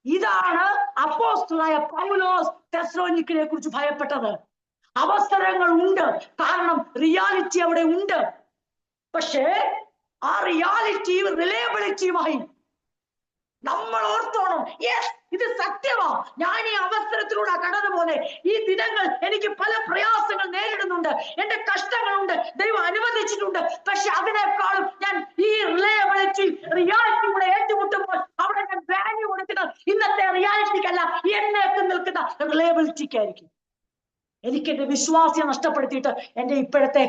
ഇതാണ് അപ്പോസ്തലനായ പൗലോസ് തെസ്സലോനിക്കയെ കുറിച്ച് ഭയപ്പെട്ടത്. അവസരങ്ങൾ ഉണ്ട്, കാരണം റിയാലിറ്റി അവിടെ ഉണ്ട്. പക്ഷേ ആ റിയാലിറ്റിയും റിലയബിലിറ്റിയുമായി നമ്മൾ ഓർത്തോണം, യെസ്, ഇത് സത്യമാ. ഞാൻ ഈ അവസരത്തിലൂടെ കടന്നു പോന്നെ. ഈ ദിനങ്ങൾ എനിക്ക് പല പ്രയാസങ്ങൾ നേരിടുന്നുണ്ട്, എന്റെ കഷ്ടങ്ങളുണ്ട്, ദൈവം അനുവദിച്ചിട്ടുണ്ട്. പക്ഷെ അതിനേക്കാളും ഞാൻ ഈ റിയാലിറ്റി കൂടെ ഏറ്റുമുട്ടുമ്പോൾ അവിടെ ഞാൻ വാല്യൂ കൊടുക്കുന്നത് ഇന്നത്തെ റിയാലിറ്റിക്കല്ല, എന്നേക്ക് നിൽക്കുന്ന റിലയബിലിറ്റിക്കായിരിക്കും. എനിക്ക് എന്റെ വിശ്വാസം നഷ്ടപ്പെടുത്തിയിട്ട് എന്റെ ഇപ്പോഴത്തെ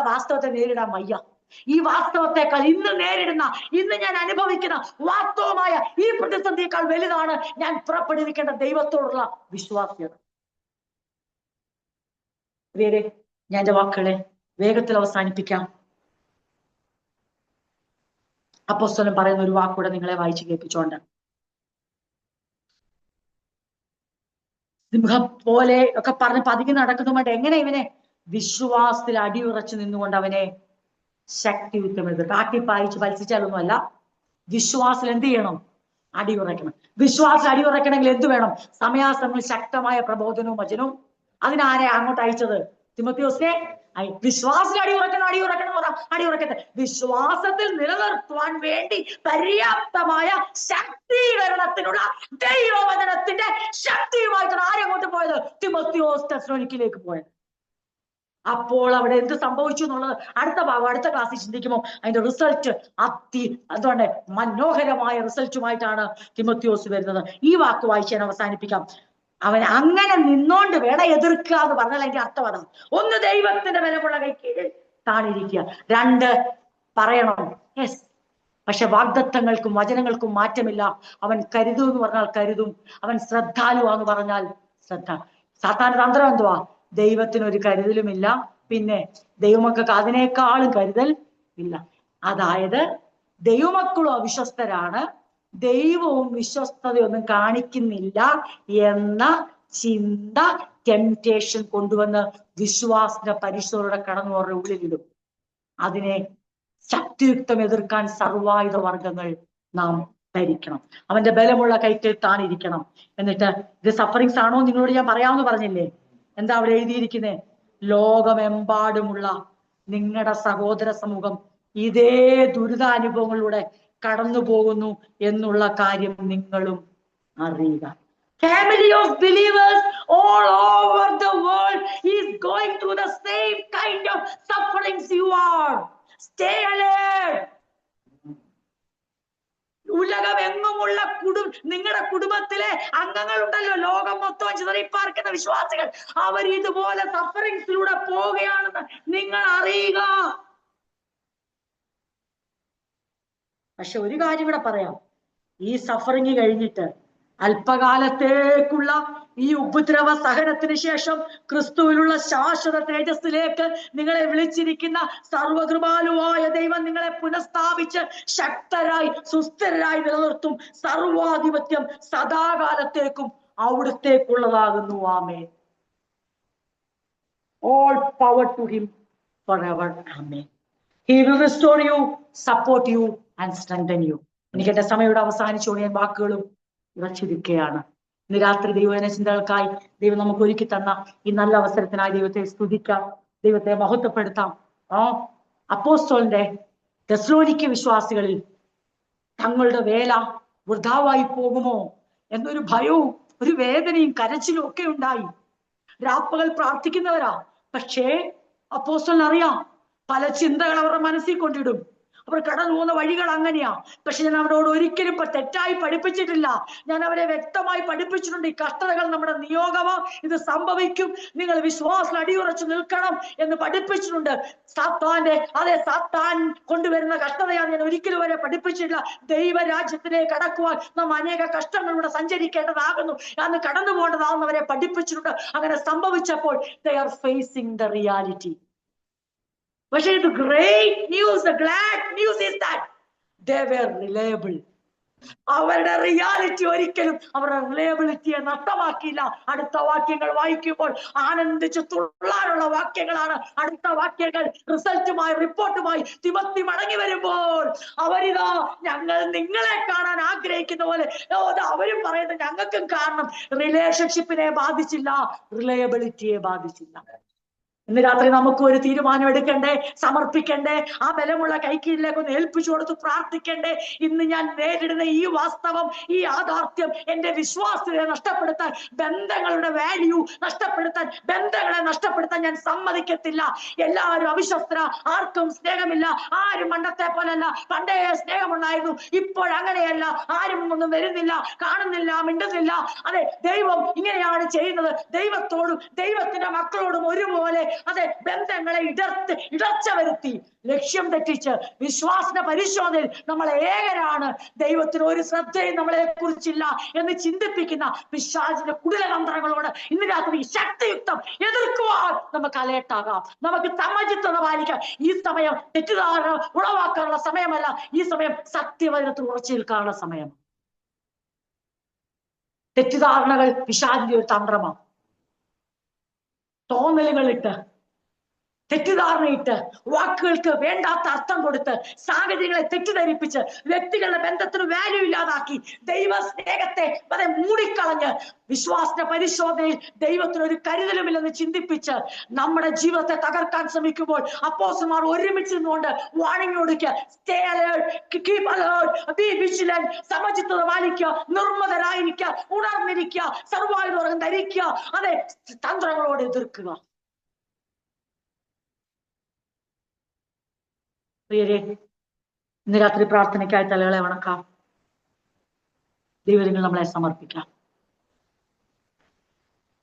വാസ്തവത്തെ നേരിടാൻ വയ്യ. ഈ വാസ്തവത്തെക്കാൾ ഇന്ന് നേരിടുന്ന, ഇന്ന് ഞാൻ അനുഭവിക്കുന്ന വാസ്തവമായ ഈ പ്രതിസന്ധിയേക്കാൾ വലുതാണ് ഞാൻ പുറപ്പെടുവിക്കേണ്ട ദൈവത്തോടുള്ള വിശ്വാസ്യത. പ്രിയരെ, ഞാൻ എന്റെ വാക്കുകളെ വേഗത്തിൽ അവസാനിപ്പിക്കാം. അപ്പോസ്തലൻ പറയുന്ന ഒരു വാക്കൂടെ നിങ്ങളെ വായിച്ചു കേൾപ്പിച്ചോണ്ട്, സിംഹം പോലെ ഒക്കെ പറഞ്ഞ് പതുങ്ങി നടക്കുന്നതുകൊണ്ട് എങ്ങനെ ഇവനെ വിശ്വാസത്തിൽ അടിയുറച്ചു നിന്നുകൊണ്ട് അവനെ ശക്തിയുക്തമെടുത്ത് കാട്ടിപ്പായിച്ച് വലിച്ചാലൊന്നും അല്ല. വിശ്വാസം എന്ത് ചെയ്യണം? അടിയുറയ്ക്കണം. വിശ്വാസം അടിയുറയ്ക്കണമെങ്കിൽ എന്ത് വേണം? സമയാസമയങ്ങളിൽ ശക്തമായ പ്രബോധനവും വചനവും. അതിനാരെ അങ്ങോട്ട് അയച്ചത്? തിമോത്തിയോസിനെ. വിശ്വാസത്തിൽ അടിയുറക്കണം അടിയുറക്കട്ടെ. വിശ്വാസത്തിൽ നിലനിർത്തുവാൻ വേണ്ടി പര്യാപ്തമായ ശക്തീകരണത്തിനുള്ള ദൈവവചനത്തിന്റെ ശക്തിയുമായിട്ടാണ് ആരെങ്ങോട്ട് പോയത്? തിമോത്തിയോസ് തെസ്സലോനിക്കയിലേക്ക് പോയത്. അപ്പോൾ അവിടെ എന്ത് സംഭവിച്ചു എന്നുള്ളത് അടുത്ത ഭാഗം, അടുത്ത ക്ലാസ്സിൽ ചിന്തിക്കുമ്പോൾ അതിന്റെ റിസൾട്ട് അതുകൊണ്ട് മനോഹരമായ റിസൾട്ടുമായിട്ടാണ് തിമോത്തിയോസ് വരുന്നത്. ഈ വാക്ക് വായിച്ച് ഞാൻ അവസാനിപ്പിക്കാം. അവൻ അങ്ങനെ നിന്നോണ്ട് വേണം എതിർക്കുക എന്ന് പറഞ്ഞാൽ അതിന്റെ അർത്ഥം അതാണ്. ഒന്ന്, ദൈവത്തിന്റെ ബലമുള്ള കൈക്ക് താണിരിക്കുക. രണ്ട്, പറയണം യെസ്, പക്ഷെ വാഗ്ദത്തങ്ങൾക്കും വചനങ്ങൾക്കും മാറ്റമില്ല. അവൻ കരുതും എന്ന് പറഞ്ഞാൽ കരുതും, അവൻ ശ്രദ്ധാലുവാന്ന് പറഞ്ഞാൽ ശ്രദ്ധ. സാത്താന്റെ തന്ത്രം എന്തുവാ? ദൈവത്തിനൊരു കരുതലുമില്ല, പിന്നെ ദൈവമക്കൾക്ക് അതിനേക്കാളും കരുതൽ ഇല്ല. അതായത് ദൈവമക്കളും അവിശ്വസ്തരാണ്, ദൈവവും വിശ്വസ്തതയൊന്നും കാണിക്കുന്നില്ല എന്ന ചിന്ത ടെംപ്റ്റേഷൻ കൊണ്ടുവന്ന് വിശ്വാസത്തിന്റെ പരിശോധന കടന്നുവരുടെ ഉള്ളിലിടും. അതിനെ ശക്തിയുക്തം എതിർക്കാൻ സർവായുധ വർഗങ്ങൾ നാം ധരിക്കണം. അവന്റെ ബലമുള്ള കൈക്കൽ താണിരിക്കണം. എന്നിട്ട് ഇത് സഫറിങ്സ് ആണോ നിങ്ങളോട് ഞാൻ പറയാമെന്ന് പറഞ്ഞില്ലേ? എന്താ അവിടെ എഴുതിയിരിക്കുന്നത്? ലോകമെമ്പാടുമുള്ള നിങ്ങളുടെ സഹോദര സമൂഹം ഇതേ ദുരിതാനുഭവങ്ങളിലൂടെ കടന്നു പോകുന്നു എന്നുള്ള കാര്യം നിങ്ങളും അറിയുക. Family of believers all over the world is going through the same kind of sufferings you are. Stay alert. ഉലകമെങ്ങുമുള്ള നിങ്ങളുടെ കുടുംബത്തിലെ അംഗങ്ങൾ ഉണ്ടല്ലോ, ലോകം മൊത്തം ചിതറിപ്പാർക്കുന്ന വിശ്വാസികൾ, അവർ ഇതുപോലെ സഫറിങ്സിലൂടെ പോവുകയാണെന്ന് നിങ്ങൾ അറിയുക. പക്ഷെ ഒരു കാര്യം കൂടെ പറയാം, ഈ സഫറിങ് കഴിഞ്ഞിട്ട് അല്പകാലത്തേക്കുള്ള ഈ ഉപദ്രവ സഹനത്തിന് ശേഷം ക്രിസ്തുവിലുള്ള ശാശ്വത തേജസ്സിലേക്ക് നിങ്ങളെ വിളിച്ചിരിക്കുന്ന സർവകൃപാലുവായ ദൈവം നിങ്ങളെ പുനഃസ്ഥാപിച്ച് ശക്തരായി സുസ്ഥിരരായി നിലനിർത്തും. സർവാധിപത്യം സദാകാലത്തേക്കും അവിടുത്തേക്കുള്ളതാകുന്നു. ആമേൻ. All power to him forever. Amen. He will restore you, support you and strengthen you. എനിക്ക് എന്റെ സമയം അവസാനിച്ചു. ഞാൻ വാക്കുകളും ഇറച്ചിരിക്കുകയാണ്. ഇന്ന് രാത്രി ദൈവജന ചിന്തകൾക്കായി ദൈവം നമുക്ക് ഒരുക്കി തന്ന ഈ നല്ല അവസരത്തിനായി ദൈവത്തെ സ്തുതിക്കാം, ദൈവത്തെ മഹത്വപ്പെടുത്താം. അപ്പോസ്തലന്റെ തെസ്സലോനിക്ക വിശ്വാസികളിൽ തങ്ങളുടെ വേല വൃഥാവായി പോകുമോ എന്നൊരു ഭയവും ഒരു വേദനയും കരച്ചിലും ഒക്കെ ഉണ്ടായി. രാപ്പകൽ പ്രാർത്ഥിക്കുന്നവരാ. പക്ഷേ അപ്പോസ്തലന് അറിയാം, പല ചിന്തകൾ അവരുടെ മനസ്സിൽ കൊണ്ടിടും. അവർ കടന്നു പോകുന്ന വഴികൾ അങ്ങനെയാ. പക്ഷെ ഞാൻ അവരോട് ഒരിക്കലും തെറ്റായി പഠിപ്പിച്ചിട്ടില്ല. ഞാൻ അവരെ വ്യക്തമായി പഠിപ്പിച്ചിട്ടുണ്ട്. ഈ കഷ്ടതകൾ നമ്മുടെ നിയോഗമോ, ഇത് സംഭവിക്കും, നിങ്ങൾ വിശ്വാസം അടിയുറച്ചു നിൽക്കണം എന്ന് പഠിപ്പിച്ചിട്ടുണ്ട്. സാത്താൻ കൊണ്ടുവരുന്ന കഷ്ടതയാണ് ഞാൻ ഒരിക്കലും വരെ പഠിപ്പിച്ചിട്ടില്ല. ദൈവരാജ്യത്തിലേക്ക് കടക്കുവാൻ നാം അനേക കഷ്ടങ്ങളിലൂടെ സഞ്ചരിക്കേണ്ടതാകുന്നു, അന്ന് കടന്നു പോകേണ്ടതാണെന്ന് അവരെ പഠിപ്പിച്ചിട്ടുണ്ട്. അങ്ങനെ സംഭവിച്ചപ്പോൾ they are facing the reality. But the great news, the glad news is that they were reliable. അവരുടെ റിയാലിറ്റി ഒരിക്കലും അവരുടെ റിലയബിലിറ്റിയെ നഷ്ടമാക്കിയില്ല. അടുത്ത വാക്യങ്ങൾ വായിക്കുമ്പോൾ ആനന്ദിച്ച് തുള്ളാനുള്ള വാക്യങ്ങളാണ് അടുത്ത വാക്യങ്ങൾ. റിസൾട്ടുമായി റിപ്പോർട്ടുമായി തിമോത്തി മടങ്ങി വരുമ്പോൾ അവരിതാ ഞങ്ങൾ നിങ്ങളെ കാണാൻ ആഗ്രഹിക്കുന്ന പോലെ അവരും പറയുന്നത് ഞങ്ങൾക്കും കാണണം. റിലേഷൻഷിപ്പിനെ ബാധിച്ചില്ല, റിലയബിലിറ്റിയെ ബാധിച്ചില്ല. ഇന്ന് രാത്രി നമുക്ക് ഒരു തീരുമാനം എടുക്കണ്ടേ, സമർപ്പിക്കണ്ടേ, ആ ബലമുള്ള കൈക്കീഴിലേക്ക് ഒന്ന് ഏൽപ്പിച്ചു കൊടുത്ത് പ്രാർത്ഥിക്കണ്ടേ. ഇന്ന് ഞാൻ നേരിടുന്ന ഈ വാസ്തവം, ഈ യാഥാർത്ഥ്യം എന്റെ വിശ്വാസത്തെ നഷ്ടപ്പെടുത്താൻ, ബന്ധങ്ങളുടെ വാല്യൂ നഷ്ടപ്പെടുത്താൻ, ബന്ധങ്ങളെ നഷ്ടപ്പെടുത്താൻ ഞാൻ സമ്മതിക്കത്തില്ല. എല്ലാവരും അവിശ്വസ്തര, ആർക്കും സ്നേഹമില്ല, ആരും പണ്ടത്തെ പോലല്ല. പണ്ടേ സ്നേഹമുണ്ടായിരുന്നു, ഇപ്പോഴങ്ങനെയല്ല. ആരും ഒന്നും വരുന്നില്ല, കാണുന്നില്ല, മിണ്ടുന്നില്ല. അതെ, ദൈവം ഇങ്ങനെയാണ് ചെയ്യുന്നത്. ദൈവത്തോടും ദൈവത്തിന്റെ മക്കളോടും ഒരുപോലെ അതെ ബന്ധങ്ങളെ ഇടർച്ച വരുത്തി, ലക്ഷ്യം തെറ്റിച്ച് വിശ്വാസ പരിശോധനയിൽ നമ്മൾ ഏകരാണ്, ദൈവത്തിന് ഒരു ശ്രദ്ധയും നമ്മളെ കുറിച്ചില്ല എന്ന് ചിന്തിപ്പിക്കുന്ന പിശാചിന്റെ കുടിലതന്ത്രങ്ങളോട് ഇന്ന് രാത്രി ശക്തിയുക്തം എതിർക്കുവാൻ നമുക്ക് അലേർട്ടാകാം. നമുക്ക് സമചിത്തത പാലിക്കാം. ഈ സമയം തെറ്റിദ്ധാരണ ഉളവാക്കാനുള്ള സമയമല്ല, ഈ സമയം സത്യവചനത്തിൽ ഉറച്ചു നിൽക്കാനുള്ള സമയം. തെറ്റിദ്ധാരണകൾ പിശാചിന്റെ ഒരു തന്ത്രമാണ്. തോന്നലുകളിട്ട്, തെറ്റിദ്ധാരണയിട്ട്, വാക്കുകൾക്ക് വേണ്ടാത്ത അർത്ഥം കൊടുത്ത്, സാഹചര്യങ്ങളെ തെറ്റിദ്ധരിപ്പിച്ച്, വ്യക്തികളുടെ ബന്ധത്തിന് വാല്യൂ ഇല്ലാതാക്കി, ദൈവ സ്നേഹത്തെ അതെ മൂടിക്കളഞ്ഞ്, വിശ്വാസ പരിശോധനയിൽ ദൈവത്തിനൊരു കരുതലുമില്ലെന്ന് ചിന്തിപ്പിച്ച് നമ്മുടെ ജീവിതത്തെ തകർക്കാൻ ശ്രമിക്കുമ്പോൾ അപ്പോസ്തലന്മാർ ഒരുമിച്ച് നിന്നുകൊണ്ട് വാണിംഗ് കൊടുക്കുക, stay alert, keep alert, be vigilant, സമചിത്തത പാലിക്കുക, നിർമ്മതരായിരിക്കുക, ഉണർന്നിരിക്കുക, സർവായുധം ധരിക്കുക, അതെ തന്ത്രങ്ങളോട് എതിർക്കുക. പ്രിയരെ, ഇന്ന് രാത്രി പ്രാർത്ഥനയ്ക്കായി തലകളെ വണക്കാം. ദൈവങ്ങൾ നമ്മളെ സമർപ്പിക്കാം.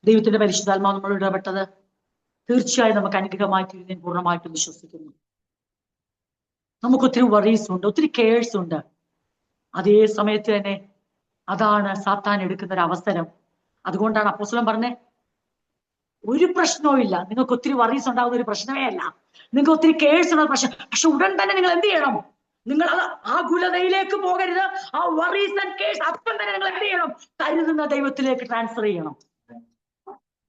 ദൈവത്തിന്റെ പരിശുദ്ധാത്മാവ് നമ്മൾ ഇടപെട്ടത് തീർച്ചയായും നമുക്ക് അനുഗ്രഹമായി തീരുന്നതിന് പൂർണ്ണമായിട്ടും വിശ്വസിക്കുന്നു. നമുക്ക് ഒത്തിരി വറീസ് ഉണ്ട്, ഒത്തിരി കെയേഴ്സ് ഉണ്ട്. അതേ സമയത്ത് തന്നെ അതാണ് സാത്താൻ എടുക്കുന്ന ഒരു അവസരം. അതുകൊണ്ടാണ് അപ്പോസ്തലൻ പറഞ്ഞേ, ഒരു പ്രശ്നവും ഇല്ല, നിങ്ങൾക്ക് ഒത്തിരി വറീസ് ഉണ്ടാകുന്ന ഒരു പ്രശ്നമേ അല്ല, നിങ്ങൾക്ക് ഒത്തിരി കെയേഴ്സ് ഉള്ള പ്രശ്നം. പക്ഷെ ഉടൻ തന്നെ നിങ്ങൾ എന്ത് ചെയ്യണം? നിങ്ങൾ അത് ആകുലതയിലേക്ക് പോകരുത്. ആ വറീസ് ആൻഡ് കെയേഴ്സ് അപ്പം തന്നെ നിങ്ങൾ എന്ത് ചെയ്യണം? കരുതുന്ന ദൈവത്തിലേക്ക് ട്രാൻസ്ഫർ ചെയ്യണം.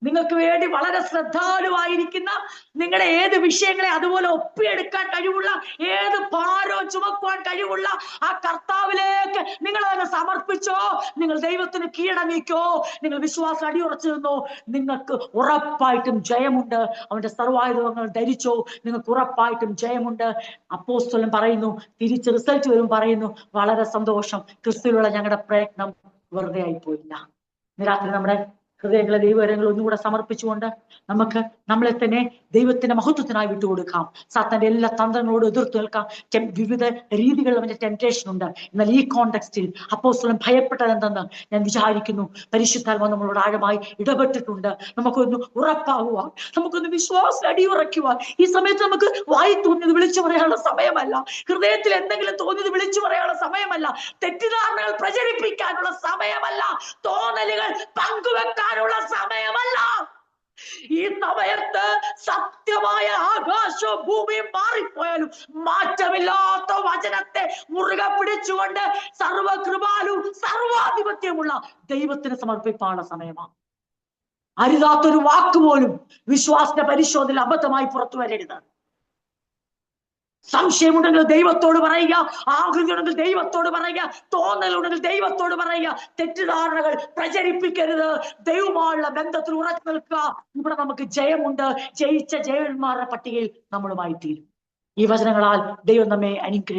നിങ്ങൾക്ക് വേണ്ടി വളരെ ശ്രദ്ധാലുവായിരിക്കുന്ന, നിങ്ങളുടെ ഏത് വിഷയങ്ങളെ അതുപോലെ ഒപ്പിയെടുക്കാൻ കഴിവുള്ള, ഏത് ഭാരവും ചുമക്കുവാൻ കഴിവുള്ള ആ കർത്താവിലേക്ക് നിങ്ങൾ അതിനെ സമർപ്പിച്ചോ. നിങ്ങൾ ദൈവത്തിന് കീഴടങ്ങിക്കോ. നിങ്ങൾ വിശ്വാസം അടിയുറച്ചു നിന്നോ. നിങ്ങൾക്ക് ഉറപ്പായിട്ടും ജയമുണ്ട്. അവന്റെ സർവായുധങ്ങൾ ധരിച്ചോ, നിങ്ങൾക്ക് ഉറപ്പായിട്ടും ജയമുണ്ട്. അപ്പോസ്തലൻ പറയുന്നു, തിരിച്ച് റിസൾട്ട് വരും പറയുന്നു, വളരെ സന്തോഷം, ക്രിസ്തുവിലുള്ള ഞങ്ങളുടെ പ്രയത്നം വെറുതെ ആയിപ്പോയില്ല. രാത്രി നമ്മുടെ ഹൃദയങ്ങളെ ദൈവകരങ്ങൾ ഒന്നുകൂടെ സമർപ്പിച്ചുകൊണ്ട് നമുക്ക് നമ്മളെ തന്നെ ദൈവത്തിന്റെ മഹത്വത്തിനായി വിട്ടുകൊടുക്കാം. സാത്താന്റെ എല്ലാ തന്ത്രങ്ങളോടും എതിർത്ത് നിൽക്കാം. വിവിധ രീതികളിൽ അവന്റെ ടെംപ്റ്റേഷൻ ഉണ്ട്. എന്നാൽ ഈ കോണ്ടെക്സ്റ്റിൽ അപ്പോസ്തലൻ ഭയപ്പെട്ടത് എന്തെന്ന് ഞാൻ വിചാരിക്കുന്നു, പരിശുദ്ധാത്മാവ് നമ്മളോട് ആഴമായി ഇടപെട്ടിട്ടുണ്ട്. നമുക്കൊന്ന് ഉറപ്പാകുവാൻ, നമുക്കൊന്ന് വിശ്വാസം അടിയുറയ്ക്കുവാൻ. ഈ സമയത്ത് നമുക്ക് വായി തോന്നിയത് വിളിച്ചു പറയാനുള്ള സമയമല്ല, ഹൃദയത്തിൽ എന്തെങ്കിലും തോന്നിയത് വിളിച്ചു പറയാനുള്ള സമയമല്ല, തെറ്റിദ്ധാരണകൾ പ്രചരിപ്പിക്കാനുള്ള സമയമല്ല, തോന്നലുകൾ പങ്കുവെക്കാനുള്ള സമയമല്ല. ഈ സമയത്ത് സത്യമായ ആകാശവും ഭൂമിയും മാറിപ്പോയാലും മാറ്റമില്ലാത്ത വചനത്തെ മുറുകെ പിടിച്ചുകൊണ്ട് സർവകൃപാലും സർവാധിപത്യമുള്ള ദൈവത്തിന് സമർപ്പിക്കാനുള്ള സമയമാണ്. അരുതാത്തൊരു വാക്കുപോലും വിശ്വാസ പരിശോധന അബദ്ധമായി പുറത്തു വരരുത്. സംശയമുണ്ടെങ്കിൽ ദൈവത്തോട് പറയുക, ആഗ്രഹമുണ്ടെങ്കിൽ ദൈവത്തോട് പറയുക, തോന്നലുണ്ടെങ്കിൽ ദൈവത്തോട് പറയുക. തെറ്റിദ്ധാരണകൾ പ്രചരിപ്പിക്കരുത്. ദൈവമായുള്ള ബന്ധത്തിൽ ഉറച്ചു നിൽക്കുക. ഇവിടെ നമുക്ക് ജയമുണ്ട്. ജയിച്ച ജയന്മാരുടെ പട്ടികയിൽ നമ്മളുമായി തീരും. ഈ വചനങ്ങളാൽ ദൈവം നമ്മെ അനുഗ്രഹിക്കും.